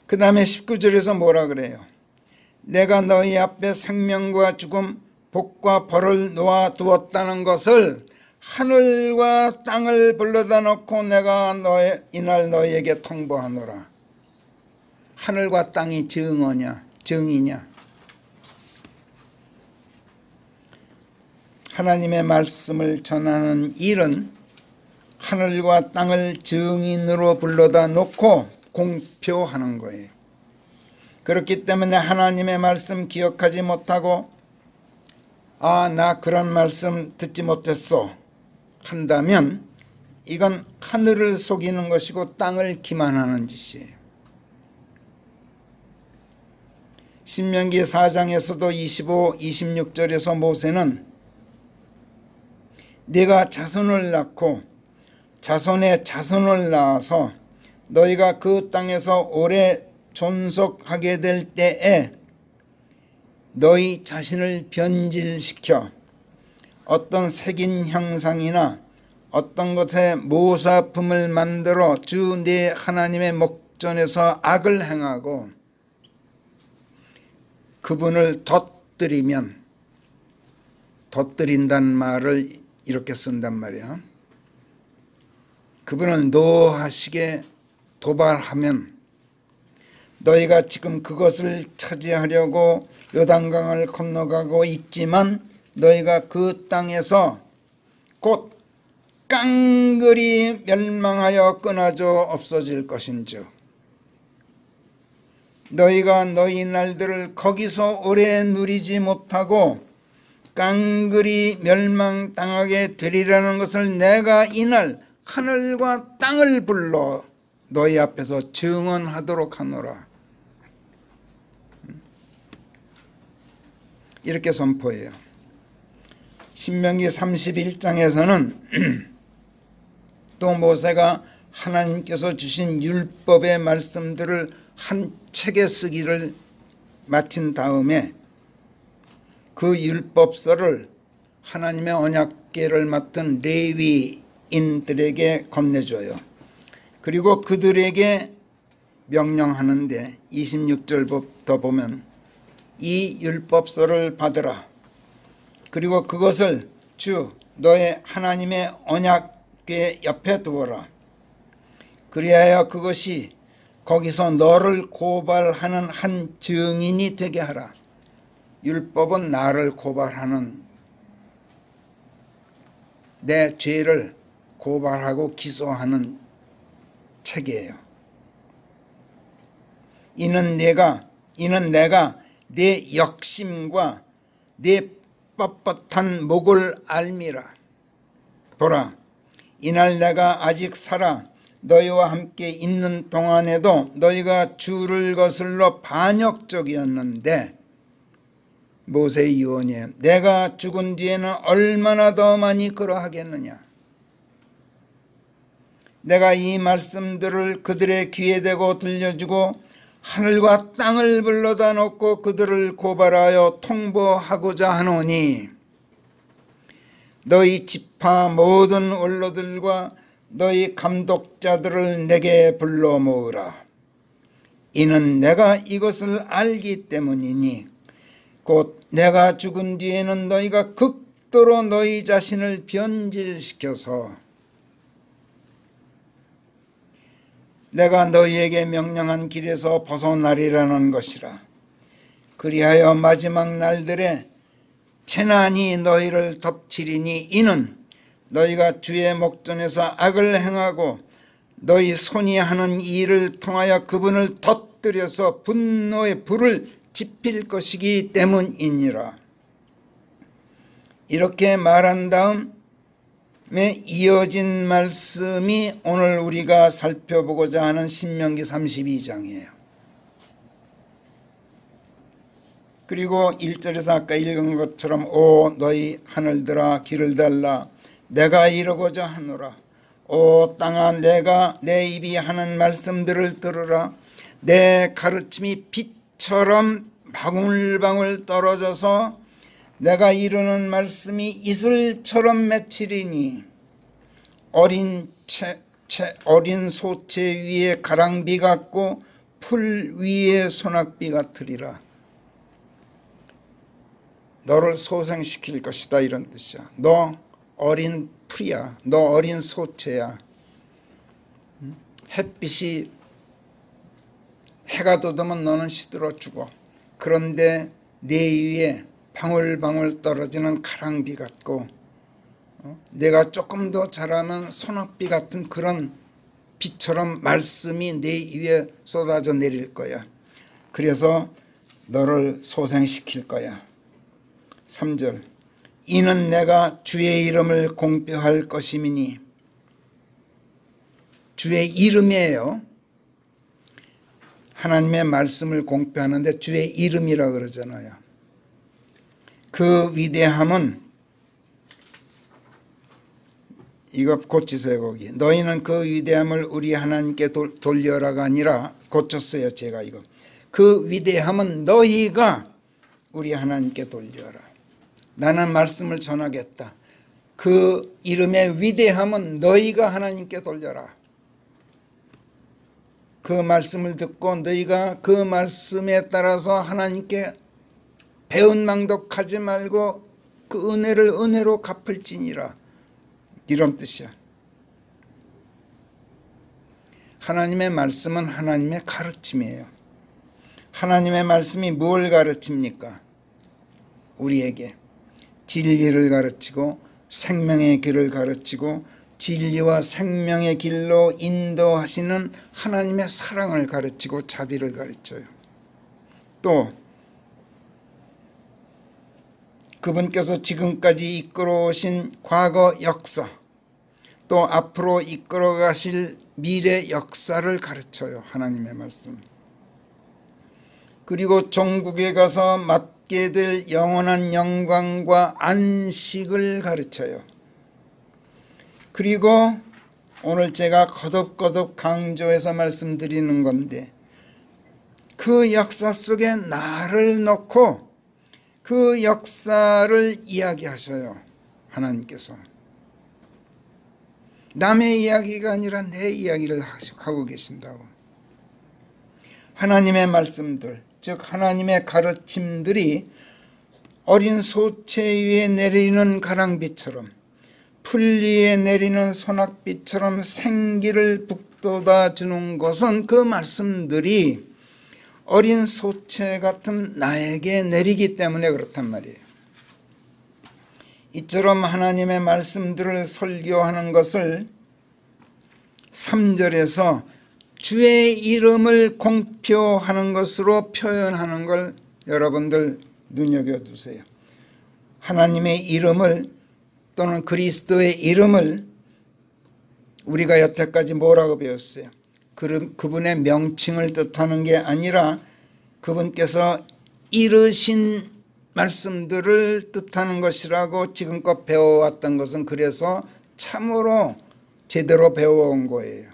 그 다음에 19절에서 뭐라 그래요? 내가 너희 앞에 생명과 죽음, 복과 벌을 놓아두었다는 것을 하늘과 땅을 불러다 놓고 내가 이날 너희에게 통보하노라. 하늘과 땅이 증언이냐, 증이냐? 하나님의 말씀을 전하는 일은 하늘과 땅을 증인으로 불러다 놓고 공표하는 거예요. 그렇기 때문에 하나님의 말씀 기억하지 못하고 나 그런 말씀 듣지 못했어 한다면 이건 하늘을 속이는 것이고 땅을 기만하는 짓이에요. 신명기 4장에서도 25, 26절에서 모세는 네가 자손을 낳고 자손의 자손을 낳아서 너희가 그 땅에서 오래 존속하게 될 때에 너희 자신을 변질시켜 어떤 색인 형상이나 어떤 것의 모사품을 만들어 주 네 하나님의 목전에서 악을 행하고 그분을 덧드리면, 덧드린다는 말을 이렇게 쓴단 말이야. 그분을 노하시게 도발하면 너희가 지금 그것을 차지하려고 요단강을 건너가고 있지만 너희가 그 땅에서 곧 깡그리 멸망하여 끊어져 없어질 것인즉 너희가 너희 날들을 거기서 오래 누리지 못하고 깡그리 멸망당하게 되리라는 것을 내가 이날 하늘과 땅을 불러 너희 앞에서 증언하도록 하노라. 이렇게 선포해요. 신명기 31장에서는 또 모세가 하나님께서 주신 율법의 말씀들을 한 책에 쓰기를 마친 다음에 그 율법서를 하나님의 언약궤를 맡은 레위인들에게 건네줘요. 그리고 그들에게 명령하는데 26절부터 보면 이 율법서를 받으라. 그리고 그것을 주 너의 하나님의 언약궤 옆에 두어라. 그리하여 그것이 거기서 너를 고발하는 한 증인이 되게 하라. 율법은 나를 고발하는, 내 죄를 고발하고 기소하는 책이에요. 이는 내가 내 역심과 내 뻣뻣한 목을 알미라. 보라, 이날 내가 아직 살아 너희와 함께 있는 동안에도 너희가 주를 거슬러 반역적이었는데, 모세의 유언이에요. 내가 죽은 뒤에는 얼마나 더 많이 그러하겠느냐. 내가 이 말씀들을 그들의 귀에 대고 들려주고 하늘과 땅을 불러다 놓고 그들을 고발하여 통보하고자 하노니, 너희 지파 모든 원로들과 너희 감독자들을 내게 불러 모으라. 이는 내가 이것을 알기 때문이니 곧 내가 죽은 뒤에는 너희가 극도로 너희 자신을 변질시켜서 내가 너희에게 명령한 길에서 벗어나리라는 것이라. 그리하여 마지막 날들에 재난이 너희를 덮치리니 이는 너희가 주의 목전에서 악을 행하고 너희 손이 하는 일을 통하여 그분을 터뜨려서 분노의 불을 지필 것이기 때문이니라. 이렇게 말한 다음에 이어진 말씀이 오늘 우리가 살펴보고자 하는 신명기 32장이에요. 그리고 1절에서 아까 읽은 것처럼 오 너희 하늘들아 귀를 달라 내가 이러고자 하노라. 오 땅아 내가 내 입이 하는 말씀들을 들으라. 내 가르침이 빛처럼 방울방울 떨어져서 내가 이루는 말씀이 이슬처럼 맺히리니 어린 소채 위에 가랑비 같고 풀 위에 소낙비 같으리라. 너를 소생시킬 것이다 이런 뜻이야. 너 어린 풀이야. 너 어린 소채야. 햇빛이 해가 돋으면 너는 시들어 죽어. 그런데 내 위에 방울방울 떨어지는 가랑비 같고 내가 조금 더 자라면 소낙비 같은 그런 빛처럼 말씀이 내 위에 쏟아져 내릴 거야. 그래서 너를 소생시킬 거야. 3절 이는 내가 주의 이름을 공표할 것임이니, 주의 이름이에요. 하나님의 말씀을 공표하는데 주의 이름이라 그러잖아요. 그 위대함은, 이거 고치세요 거기. 너희는 그 위대함을 우리 하나님께 돌려라가 아니라, 고쳤어요 제가 이거. 그 위대함은 너희가 우리 하나님께 돌려라. 나는 말씀을 전하겠다. 그 이름의 위대함은 너희가 하나님께 돌려라. 그 말씀을 듣고 너희가 그 말씀에 따라서 하나님께 배은망덕하지 말고 그 은혜를 은혜로 갚을지니라. 이런 뜻이야. 하나님의 말씀은 하나님의 가르침이에요. 하나님의 말씀이 뭘 가르칩니까? 우리에게 진리를 가르치고 생명의 길을 가르치고 진리와 생명의 길로 인도하시는 하나님의 사랑을 가르치고 자비를 가르쳐요. 또 그분께서 지금까지 이끌어오신 과거 역사, 또 앞으로 이끌어 가실 미래 역사를 가르쳐요. 하나님의 말씀. 그리고 종국에 가서 얻게 될 영원한 영광과 안식을 가르쳐요. 그리고 오늘 제가 거듭거듭 강조해서 말씀드리는 건데, 그 역사 속에 나를 넣고 그 역사를 이야기하셔요. 하나님께서 남의 이야기가 아니라 내 이야기를 하고 계신다고. 하나님의 말씀들, 즉 하나님의 가르침들이 어린 소채 위에 내리는 가랑비처럼, 풀 위에 내리는 소낙비처럼 생기를 북돋아 주는 것은 그 말씀들이 어린 소채 같은 나에게 내리기 때문에 그렇단 말이에요. 이처럼 하나님의 말씀들을 설교하는 것을 3절에서 주의 이름을 공표하는 것으로 표현하는 걸 여러분들 눈여겨두세요. 하나님의 이름을 또는 그리스도의 이름을 우리가 여태까지 뭐라고 배웠어요? 그분의 명칭을 뜻하는 게 아니라 그분께서 이르신 말씀들을 뜻하는 것이라고 지금껏 배워왔던 것은 그래서 참으로 제대로 배워온 거예요.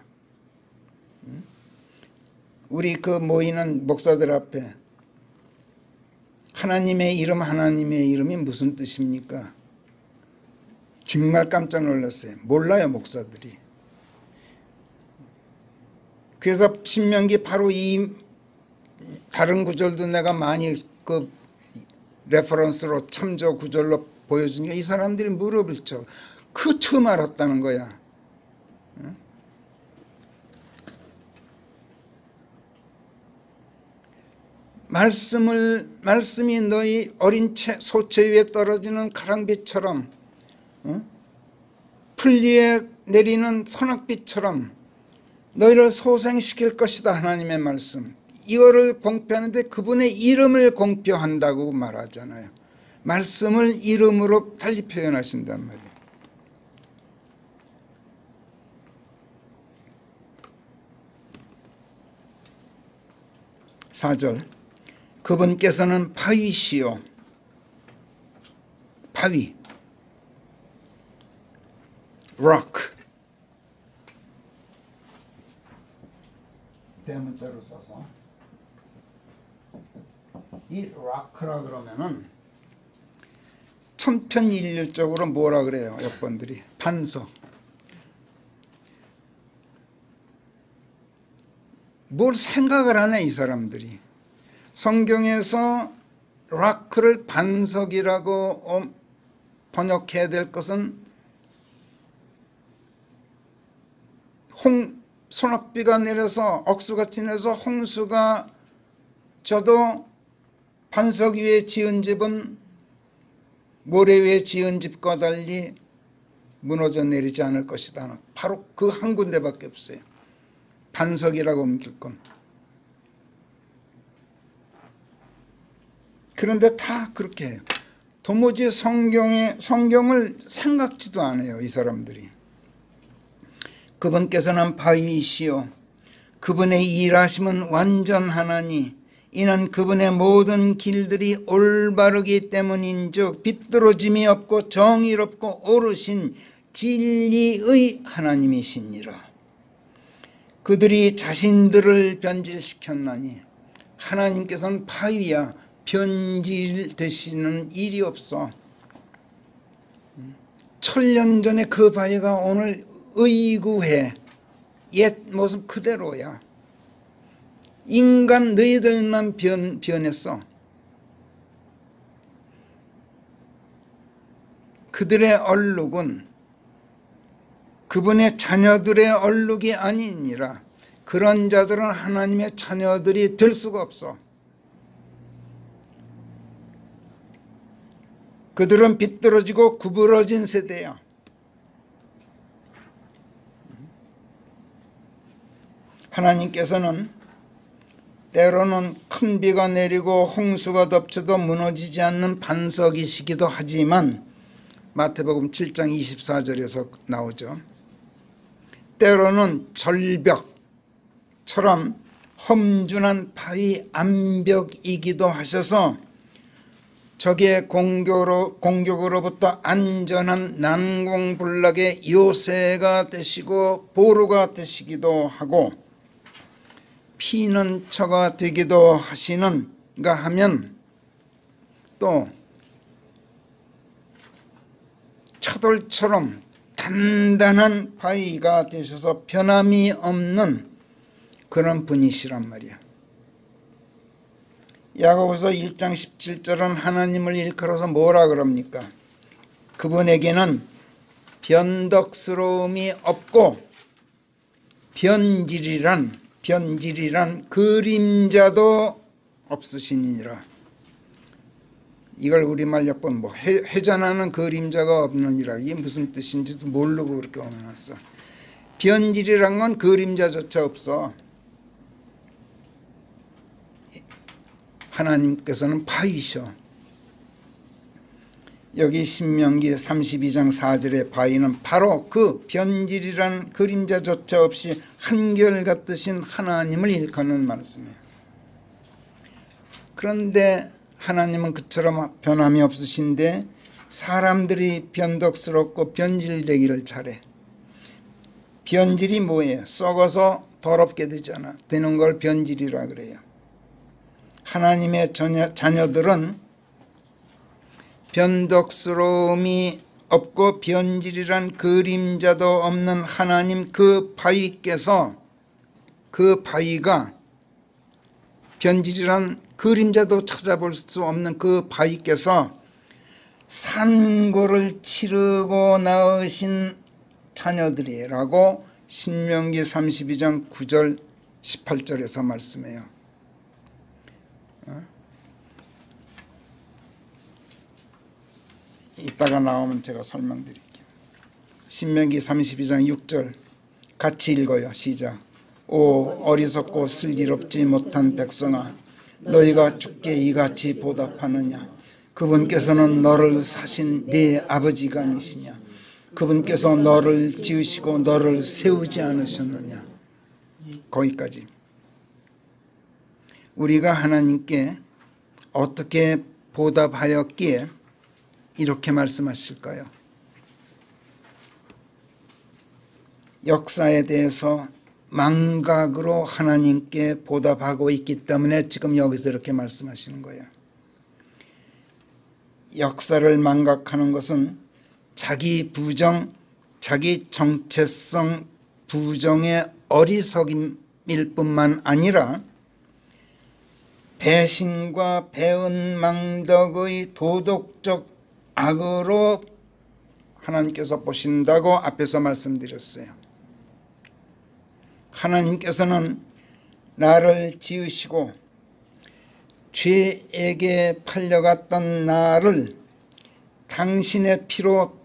우리 그 모이는 목사들 앞에 하나님의 이름이 무슨 뜻입니까? 정말 깜짝 놀랐어요. 몰라요, 목사들이. 그래서 신명기 바로 이 다른 구절도 내가 많이 그 레퍼런스로 참조 구절로 보여주니까 이 사람들이 무릎을 쳐. 그 처음 알았다는 거야. 말씀이 너희 어린 소채 위에 떨어지는 가랑비처럼, 풀 위에 내리는 소낙비처럼 너희를 소생시킬 것이다. 하나님의 말씀. 이거를 공표하는데 그분의 이름을 공표한다고 말하잖아요. 말씀을 이름으로 달리 표현하신단 말이에요. (4절) 그분께서는 바위시요, 바위, rock, 대문자로 써서 이 rock라 그러면은 천편일률적으로 뭐라 그래요? 역번들이 반석. 뭘 생각을 하네 이 사람들이. 성경에서 rock를 반석이라고 번역해야 될 것은 소낙비가 내려서 억수같이 내려서 홍수가 져도 반석 위에 지은 집은 모래 위에 지은 집과 달리 무너져 내리지 않을 것이다. 바로 그 한 군데밖에 없어요. 반석이라고 옮길 건. 그런데 다 그렇게 해요. 도무지 성경을 생각지도 않아요, 이 사람들이. 그분께서는 바위이시요, 그분의 일하심은 완전하나니 이는 그분의 모든 길들이 올바르기 때문인즉 비뚤어짐이 없고 정의롭고 오르신 진리의 하나님이시니라. 그들이 자신들을 변질시켰나니 하나님께서는 바위야, 변질되시는 일이 없어. 천년 전에 그 바위가 오늘 의구해. 옛 모습 그대로야. 인간 너희들만 변했어. 그들의 얼룩은 그분의 자녀들의 얼룩이 아니니라. 그런 자들은 하나님의 자녀들이 될 수가 없어. 그들은 비뚤어지고 구부러진 세대야. 하나님께서는 때로는 큰 비가 내리고 홍수가 덮쳐도 무너지지 않는 반석이시기도 하지만 마태복음 7장 24절에서 나오죠. 때로는 절벽처럼 험준한 바위 암벽이기도 하셔서 적의 공격으로부터 안전한 난공불락의 요새가 되시고 보루가 되시기도 하고 피는 처가 되기도 하시는가 하면 또 차돌처럼 단단한 바위가 되셔서 변함이 없는 그런 분이시란 말이야. 야고보서 1장 17절은 하나님을 일컬어서 뭐라 그럽니까? 그분에게는 변덕스러움이 없고 변질이란 그림자도 없으시니라. 이걸 우리말 역번 회전하는 그림자가 없느니라. 이게 무슨 뜻인지도 모르고 그렇게 옮겨놨어. 변질이란 건 그림자조차 없어. 하나님께서는 바위셔. 여기 신명기 32장 4절의 바위는 바로 그 변질이란 그림자조차 없이 한결같으신 하나님을 일컫는 말씀이에요. 그런데 하나님은 그처럼 변함이 없으신데 사람들이 변덕스럽고 변질되기를 잘해. 변질이 뭐예요? 썩어서 더럽게 되는 걸 변질이라 그래요. 하나님의 자녀들은 변덕스러움이 없고 변질이란 그림자도 없는 하나님 그 바위께서, 그 바위가 변질이란 그림자도 찾아볼 수 없는 그 바위께서 산고를 치르고 낳으신 자녀들이라고 신명기 32장 9절 18절에서 말씀해요. 이따가 나오면 제가 설명드릴게요. 신명기 32장 6절 같이 읽어요. 시작. 오 어리석고 슬기롭지 못한 백성아, 너희가 주께 이같이 보답하느냐? 그분께서는 너를 사신 네 아버지가 아니시냐? 그분께서 너를 지으시고 너를 세우지 않으셨느냐? 거기까지. 우리가 하나님께 어떻게 보답하였기에 이렇게 말씀하실까요? 역사에 대해서 망각으로 하나님께 보답하고 있기 때문에 지금 여기서 이렇게 말씀하시는 거예요. 역사를 망각하는 것은 자기 부정, 자기 정체성 부정의 어리석임일 뿐만 아니라 배신과 배은망덕의 도덕적 악으로 하나님께서 보신다고 앞에서 말씀드렸어요. 하나님께서는 나를 지으시고 죄에게 팔려갔던 나를 당신의 피로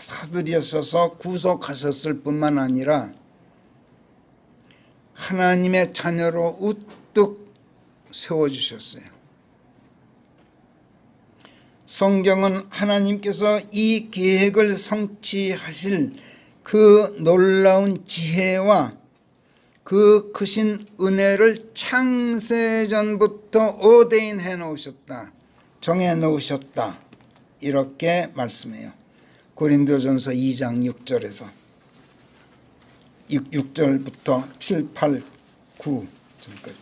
되사들이셔서 구속하셨을 뿐만 아니라 하나님의 자녀로 우뚝 세워주셨어요. 성경은 하나님께서 이 계획을 성취하실 그 놀라운 지혜와 그 크신 은혜를 창세전부터 오데인해 놓으셨다, 정해 놓으셨다, 이렇게 말씀해요. 고린도전서 2장 6절에서 6절부터 7, 8, 9 절까지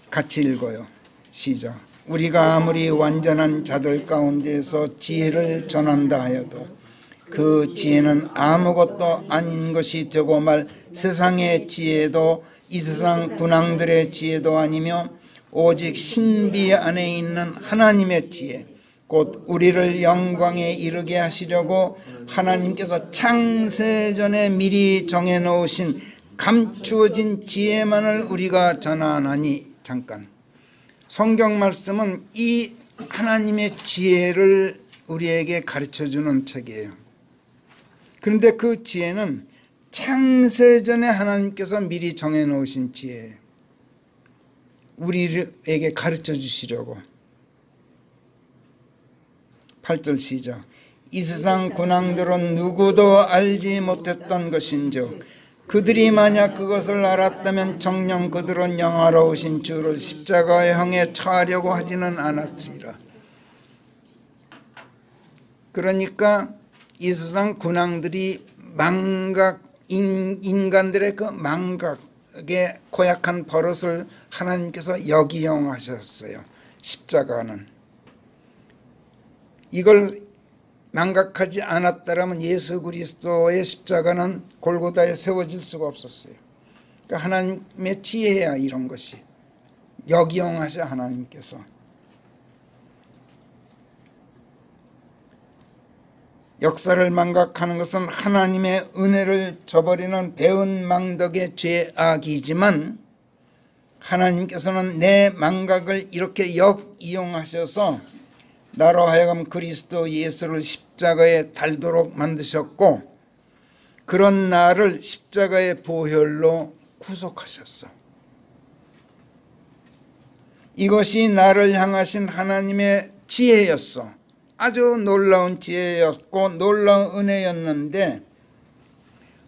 같이 읽어요. 시작. 우리가 아무리 완전한 자들 가운데서 지혜를 전한다 하여도 그 지혜는 아무것도 아닌 것이 되고 말 세상의 지혜도 이 세상 군왕들의 지혜도 아니며 오직 신비 안에 있는 하나님의 지혜, 곧 우리를 영광에 이르게 하시려고 하나님께서 창세전에 미리 정해놓으신 감추어진 지혜만을 우리가 전하나니. 잠깐, 성경 말씀은 이 하나님의 지혜를 우리에게 가르쳐주는 책이에요. 그런데 그 지혜는 창세전에 하나님께서 미리 정해놓으신 지혜예요. 우리에게 가르쳐 주시려고. 8절 시작. 이 세상 군왕들은 누구도 알지 못했던 것인즉 그들이 만약 그것을 알았다면 정녕 그들은 영화로우신 주를 십자가의 형에 처하려고 하지는 않았으리라. 그러니까 이 세상 군왕들이 인간들의 그 망각의 고약한 버릇을 하나님께서 역이용하셨어요. 십자가는. 이걸 망각하지 않았다라면 예수 그리스도의 십자가는 골고다에 세워질 수가 없었어요. 그러니까 하나님의 지혜야 이런 것이. 역이용하셔 하나님께서. 역사를 망각하는 것은 하나님의 은혜를 저버리는 배은망덕의 죄악이지만 하나님께서는 내 망각을 이렇게 역이용하셔서 나로 하여금 그리스도 예수를 십자가에 달도록 만드셨고 그런 나를 십자가의 보혈로 구속하셨어. 이것이 나를 향하신 하나님의 지혜였어. 아주 놀라운 지혜였고 놀라운 은혜였는데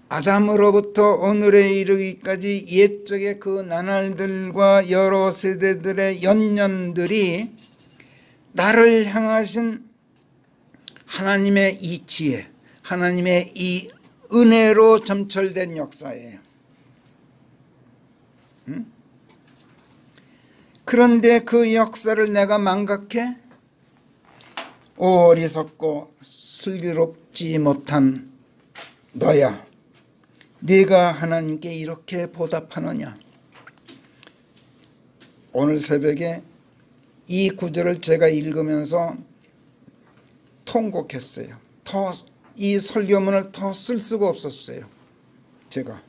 아담으로부터 오늘에 이르기까지 옛적의 그 나날들과 여러 세대들의 연년들이 나를 향하신 하나님의 이 지혜, 하나님의 이 은혜로 점철된 역사예요. 그런데 그 역사를 내가 망각해? 어리석고 슬기롭지 못한 너야, 네가 하나님께 이렇게 보답하느냐? 오늘 새벽에 이 구절을 제가 읽으면서 통곡했어요. 이 설교문을 더 쓸 수가 없었어요. 제가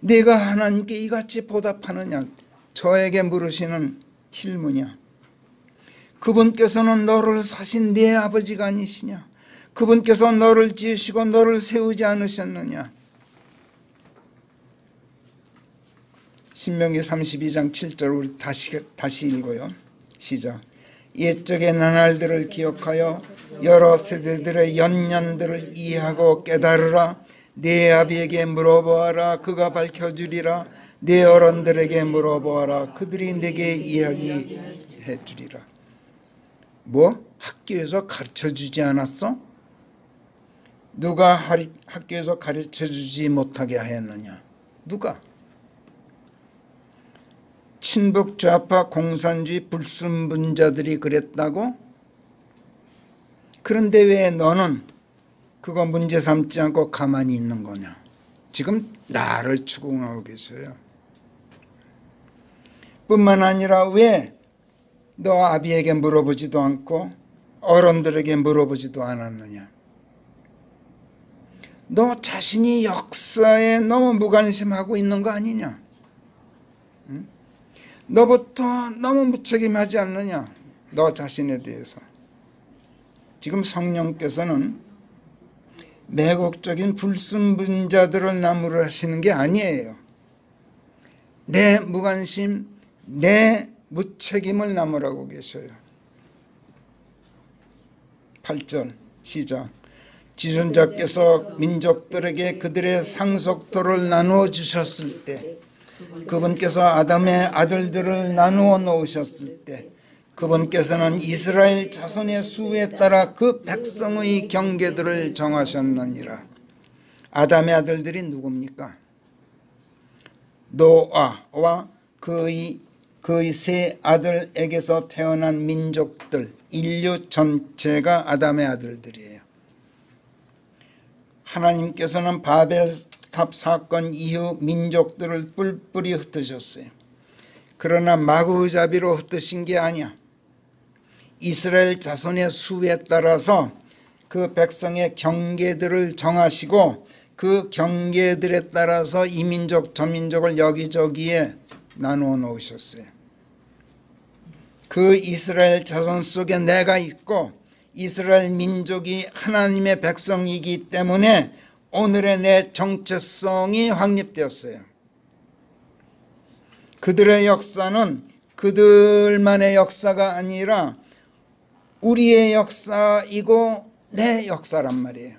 네가 하나님께 이같이 보답하느냐? 저에게 물으시는 힐문이야. 그분께서는 너를 사신 네 아버지가 아니시냐? 그분께서 너를 지으시고 너를 세우지 않으셨느냐? 신명기 32장 7절 우리 다시 읽어요. 시작. 옛적의 나날들을 기억하여 여러 세대들의 연년들을 이해하고 깨달으라. 네 아비에게 물어보아라. 그가 밝혀주리라. 네 어른들에게 물어보아라. 그들이 내게 이야기해 주리라. 뭐? 학교에서 가르쳐주지 않았어? 누가 학교에서 가르쳐주지 못하게 하였느냐? 누가? 친북 좌파 공산주의 불순분자들이 그랬다고? 그런데 왜 너는 그거 문제 삼지 않고 가만히 있는 거냐? 지금 나를 추궁하고 계세요. 뿐만 아니라 왜 너 아비에게 물어보지도 않고 어른들에게 물어보지도 않았느냐? 너 자신이 역사에 너무 무관심하고 있는 거 아니냐? 응? 너부터 너무 무책임하지 않느냐? 너 자신에 대해서. 지금 성령께서는 매국적인 불순분자들을 나무를 하시는 게 아니에요. 내 무관심, 내 무책임을 나무라고 계셔요. 8절 시작. 지존자께서 민족들에게 그들의 상속토를 나누어 주셨을 때, 그분께서 아담의 아들들을 나누어 놓으셨을 때, 그분께서는 이스라엘 자손의 수에 따라 그 백성의 경계들을 정하셨느니라. 아담의 아들들이 누굽니까? 노아와 그의 세 아들에게서 태어난 민족들, 인류 전체가 아담의 아들들이에요. 하나님께서는 바벨탑 사건 이후 민족들을 뿔뿔이 흩으셨어요. 그러나 마구잡이로 흩으신 게 아니야. 이스라엘 자손의 수에 따라서 그 백성의 경계들을 정하시고 그 경계들에 따라서 이 민족 저 민족을 여기저기에 나누어 놓으셨어요. 그 이스라엘 자손 속에 내가 있고 이스라엘 민족이 하나님의 백성이기 때문에 오늘의 내 정체성이 확립되었어요. 그들의 역사는 그들만의 역사가 아니라 우리의 역사이고 내 역사란 말이에요.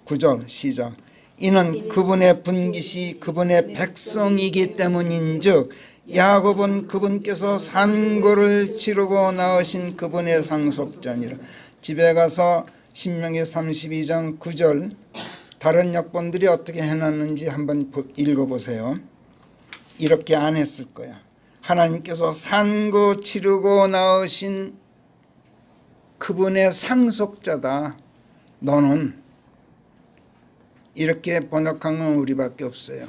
9절 시작. 이는 그분의 분깃이 그분의 백성이기 때문인즉 야곱은 그분께서 산고를 치르고 낳으신 그분의 상속자니라. 집에 가서 신명기 32장 9절 다른 역본들이 어떻게 해놨는지 한번 읽어보세요. 이렇게 안 했을 거야. 하나님께서 산고 치르고 낳으신 그분의 상속자다. 너는. 이렇게 번역한 건 우리밖에 없어요.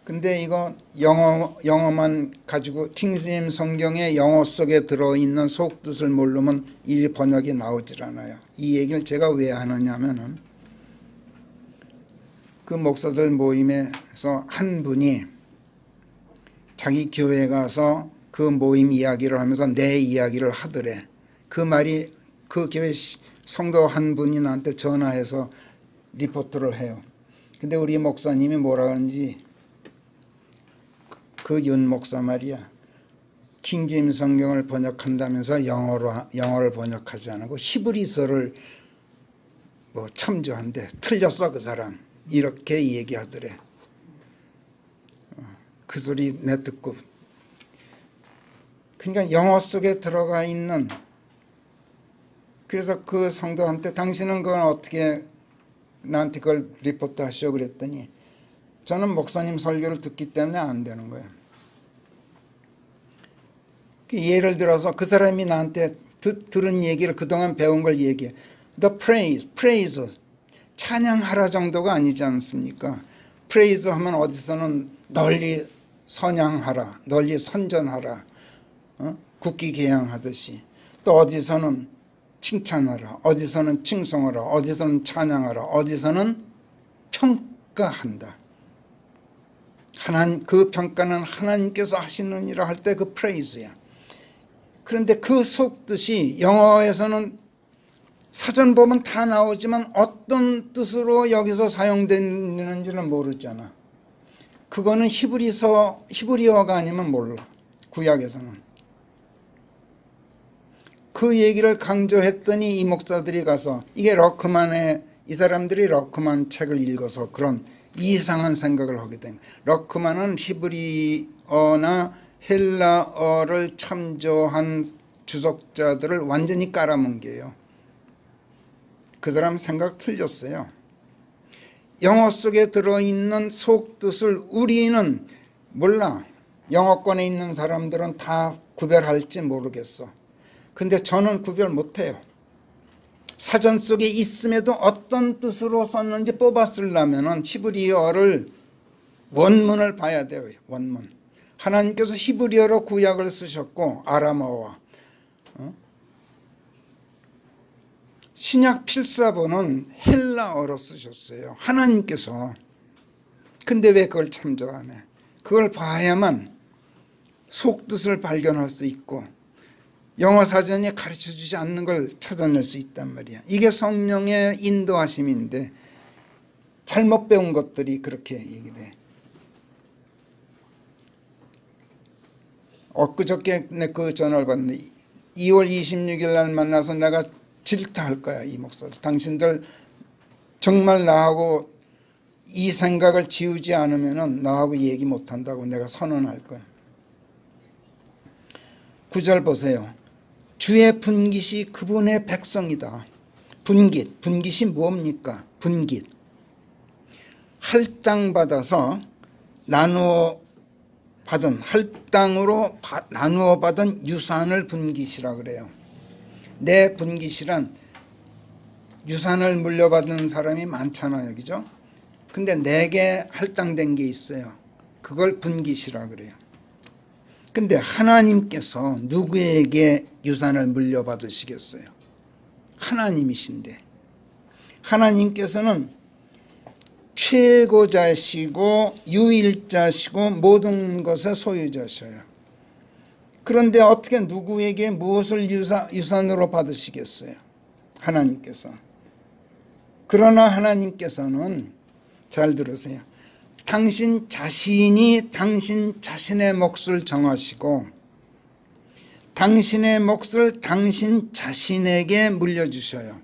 근데 이거 영어만 가지고 킹스제임 성경의 영어 속에 들어있는 속뜻을 모르면 이 번역이 나오질 않아요. 이 얘기를 제가 왜 하느냐면은 그 목사들 모임에서 한 분이 자기 교회에 가서 그 모임 이야기를 하면서 내 이야기를 하더래. 그 말이 그 교회 성도 한 분이 나한테 전화해서 리포트를 해요. 근데 우리 목사님이 뭐라 하는지 그 윤 목사 말이야. 킹제임 성경을 번역한다면서 영어를 번역하지 않고 히브리서를 뭐 참조한대. 틀렸어 그 사람. 이렇게 얘기하더래. 그 소리 내 듣고. 그러니까 영어 속에 들어가 있는. 그래서 그 성도한테 당신은 그건 어떻게 나한테 그걸 리포트 하시오 그랬더니 저는 목사님 설교를 듣기 때문에 안 되는 거예요. 예를 들어서 그 사람이 나한테 들은 얘기를 그동안 배운 걸 얘기해. The praise, 찬양하라 정도가 아니지 않습니까? praise 하면 어디서는 널리 선양하라, 널리 선전하라, 국기 개양하듯이. 또 어디서는 칭찬하라, 어디서는 칭송하라, 어디서는 찬양하라, 어디서는 평가한다. 그 평가는 하나님께서 하시느니라 할 때 그 praise야. 그런데 그 속뜻이 영어에서는 사전 보면 다 나오지만 어떤 뜻으로 여기서 사용되는지는 모르잖아. 그거는 히브리어가 아니면 몰라. 구약에서는. 그 얘기를 강조했더니 이 목사들이 가서 이게 럭크만의 이 사람들이 럭크만 책을 읽어서 그런 이상한 생각을 하게 된 거예요. 럭크만은 히브리어나 헬라어를 참조한 주석자들을 완전히 깔아뭉개요. 그 사람 생각 틀렸어요. 영어 속에 들어있는 속뜻을 우리는 몰라. 영어권에 있는 사람들은 다 구별할지 모르겠어. 근데 저는 구별 못해요. 사전 속에 있음에도 어떤 뜻으로 썼는지 뽑아 쓰려면 히브리어를 원문을 봐야 돼요. 원문. 하나님께서 히브리어로 구약을 쓰셨고 아람어와 신약 필사본은 헬라어로 쓰셨어요. 하나님께서. 근데 왜 그걸 참조 안 해? 그걸 봐야만 속뜻을 발견할 수 있고 영어 사전이 가르쳐주지 않는 걸 찾아낼 수 있단 말이야. 이게 성령의 인도하심인데 잘못 배운 것들이 그렇게 얘기를 해. 엊그저께 그 전화를 받는데 2월 26일 날 만나서 내가 질타할 거야. 이 목사들. 당신들 정말 나하고 이 생각을 지우지 않으면 나하고 얘기 못한다고 내가 선언할 거야. 9절 보세요. 주의 분깃이 그분의 백성이다. 분깃이 뭡니까? 분깃. 할당받아서 할당으로 나누어 받은 유산을 분깃이라 그래요. 내 분깃이란 유산을 물려받은 사람이 많잖아요. 그죠? 근데 내게 할당된 게 있어요. 그걸 분깃이라 그래요. 근데 하나님께서 누구에게 유산을 물려받으시겠어요? 하나님이신데. 하나님께서는 최고자시고 유일자시고 모든 것의 소유자셔요. 그런데 어떻게 누구에게 무엇을 유산으로 받으시겠어요? 하나님께서. 그러나 하나님께서는 잘 들으세요. 당신 자신이 당신 자신의 몫을 정하시고 당신의 몫을 당신 자신에게 물려주셔요.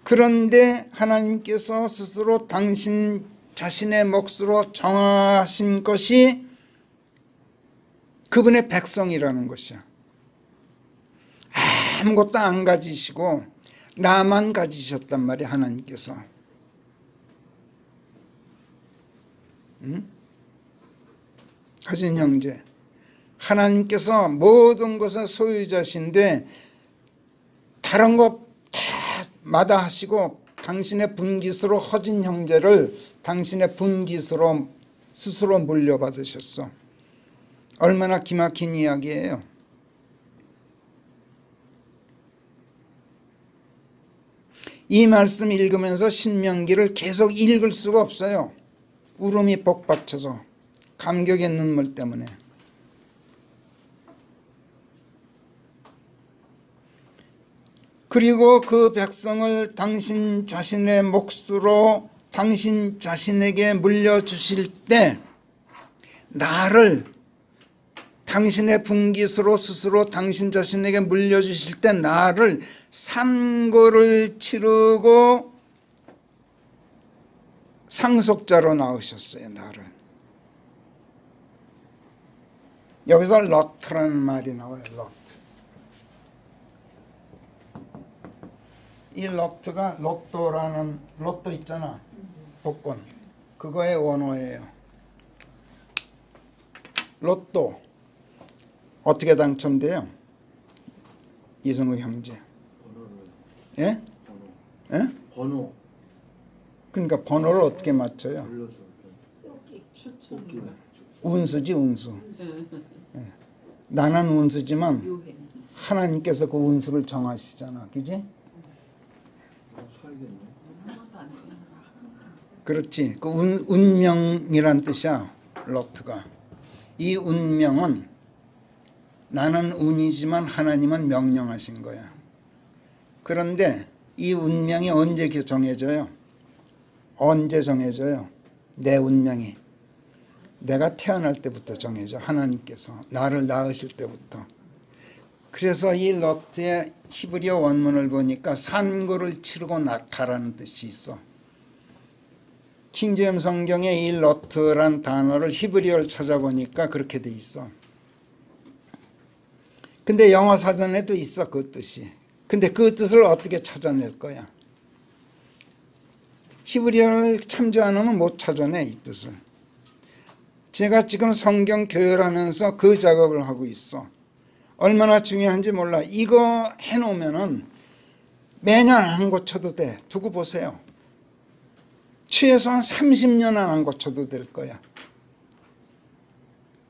그런데 하나님께서 스스로 당신 자신의 몫으로 정하신 것이 그분의 백성이라는 것이야. 아무것도 안 가지시고 나만 가지셨단 말이야, 하나님께서. 응? 하진 형제, 하나님께서 모든 것의 소유자신데 다른 것 다 마다하시고 당신의 분깃으로 허진 형제를 당신의 분깃으로 스스로 물려받으셨어. 얼마나 기막힌 이야기예요. 이 말씀 읽으면서 신명기를 계속 읽을 수가 없어요. 울음이 복받쳐서, 감격의 눈물 때문에. 그리고 그 백성을 당신 자신의 몫으로 당신 자신에게 물려주실 때 나를 당신의 분깃으로 스스로 당신 자신에게 물려주실 때 나를 산고를 치르고 상속자로 낳으셨어요. 나를. 여기서 롯라는 말이 나와요. 롯. 이 롯가 로또라는 로또 있잖아. 복권. 그거의 원어예요. 로또. 어떻게 당첨돼요? 이성우 형제. 예? 예? 번호. 그러니까 번호를 어떻게 맞춰요? 운수지, 운수. 예. 나는 운수지만 하나님께서 그 운수를 정하시잖아. 그지? 그렇지. 그 운명이란 뜻이야. 로트가. 이 운명은 나는 운이지만 하나님은 명령하신 거야. 그런데 이 운명이 언제 정해져요? 언제 정해져요? 내 운명이. 내가 태어날 때부터 정해져. 하나님께서 나를 낳으실 때부터. 그래서 이 롯의 히브리어 원문을 보니까 산고를 치르고 낳다라는 뜻이 있어. 킹제임스 성경에 이 롯란 단어를 히브리어를 찾아보니까 그렇게 돼 있어. 근데 영어 사전에도 있어, 그 뜻이. 근데 그 뜻을 어떻게 찾아낼 거야? 히브리어를 참조 안 하면 못 찾아내, 이 뜻을. 제가 지금 성경 교열하면서 그 작업을 하고 있어. 얼마나 중요한지 몰라. 이거 해놓으면은 매년 안 고쳐도 돼. 두고 보세요. 최소한 30년 안 고쳐도 될 거야.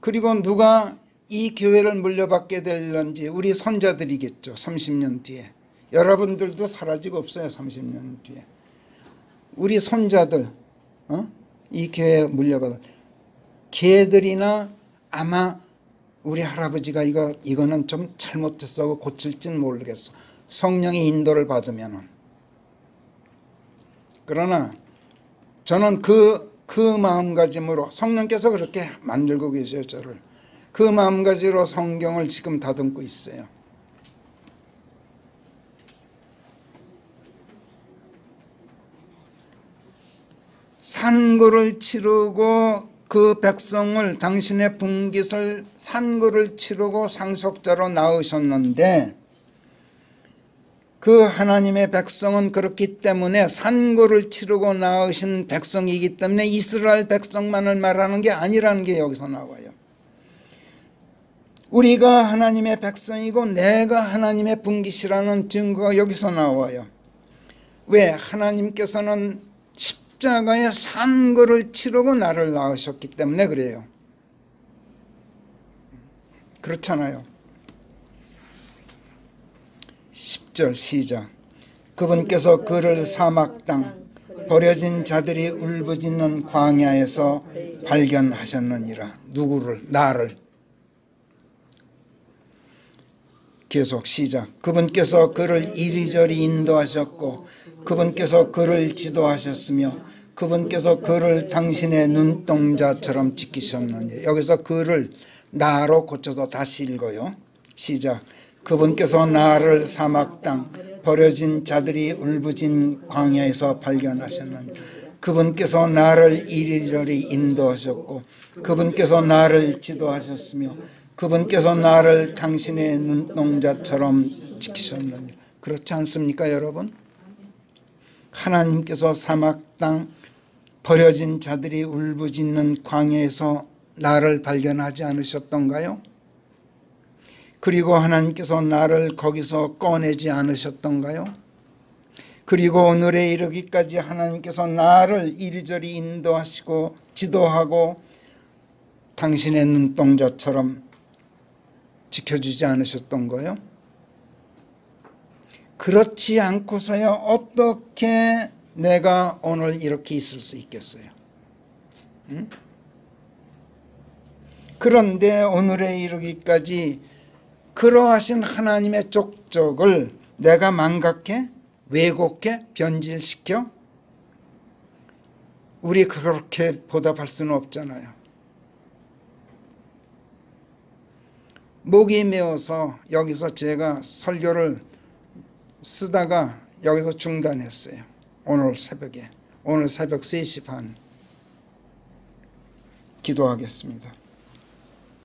그리고 누가 이 교회를 물려받게 될런지 우리 손자들이겠죠. 30년 뒤에. 여러분들도 사라지고 없어요. 30년 뒤에. 우리 손자들 이 교회 물려받아. 걔들이나 아마 우리 할아버지가 이거는 좀 잘못됐어 하고 고칠지는 모르겠어. 성령의 인도를 받으면은. 그러나 저는 그 마음가짐으로 성령께서 그렇게 만들고 계세요. 저를. 그 마음가짐으로 성경을 지금 다듬고 있어요. 산고를 치르고 그 백성을 당신의 분깃을 산고를 치르고 상속자로 낳으셨는데 그 하나님의 백성은 그렇기 때문에 산고를 치르고 낳으신 백성이기 때문에 이스라엘 백성만을 말하는 게 아니라는 게 여기서 나와요. 우리가 하나님의 백성이고 내가 하나님의 분깃이라는 증거가 여기서 나와요. 왜? 하나님께서는 십자가에 산고를 치르고 나를 낳으셨기 때문에 그래요. 그렇잖아요. 10절 시작. 그분께서 그를 사막 땅 버려진 자들이 울부짖는 광야에서 발견하셨느니라. 누구를? 나를. 계속 시작. 그분께서 그를 이리저리 인도하셨고 그분께서 그를 지도하셨으며 그분께서 그를 당신의 눈동자처럼 지키셨느니. 여기서 그를 나로 고쳐서 다시 읽어요. 시작. 그분께서 나를 사막 땅 버려진 자들이 울부짖는 광야에서 발견하셨느니라. 그분께서 나를 이리저리 인도하셨고 그분께서 나를 지도하셨으며 그분께서 나를 당신의 눈동자처럼 지키셨느니라. 그렇지 않습니까, 여러분? 하나님께서 사막 땅 버려진 자들이 울부짖는 광야에서 나를 발견하지 않으셨던가요? 그리고 하나님께서 나를 거기서 꺼내지 않으셨던가요? 그리고 오늘에 이르기까지 하나님께서 나를 이리저리 인도하시고 지도하고 당신의 눈동자처럼 지켜주지 않으셨던 거요? 그렇지 않고서야 어떻게 내가 오늘 이렇게 있을 수 있겠어요? 응? 그런데 오늘에 이르기까지 그러하신 하나님의 족적을 내가 망각해? 왜곡해? 변질시켜? 우리 그렇게 보답할 수는 없잖아요. 목이 메어서 여기서 제가 설교를 쓰다가 여기서 중단했어요. 오늘 새벽에. 오늘 새벽 3시 반 기도하겠습니다.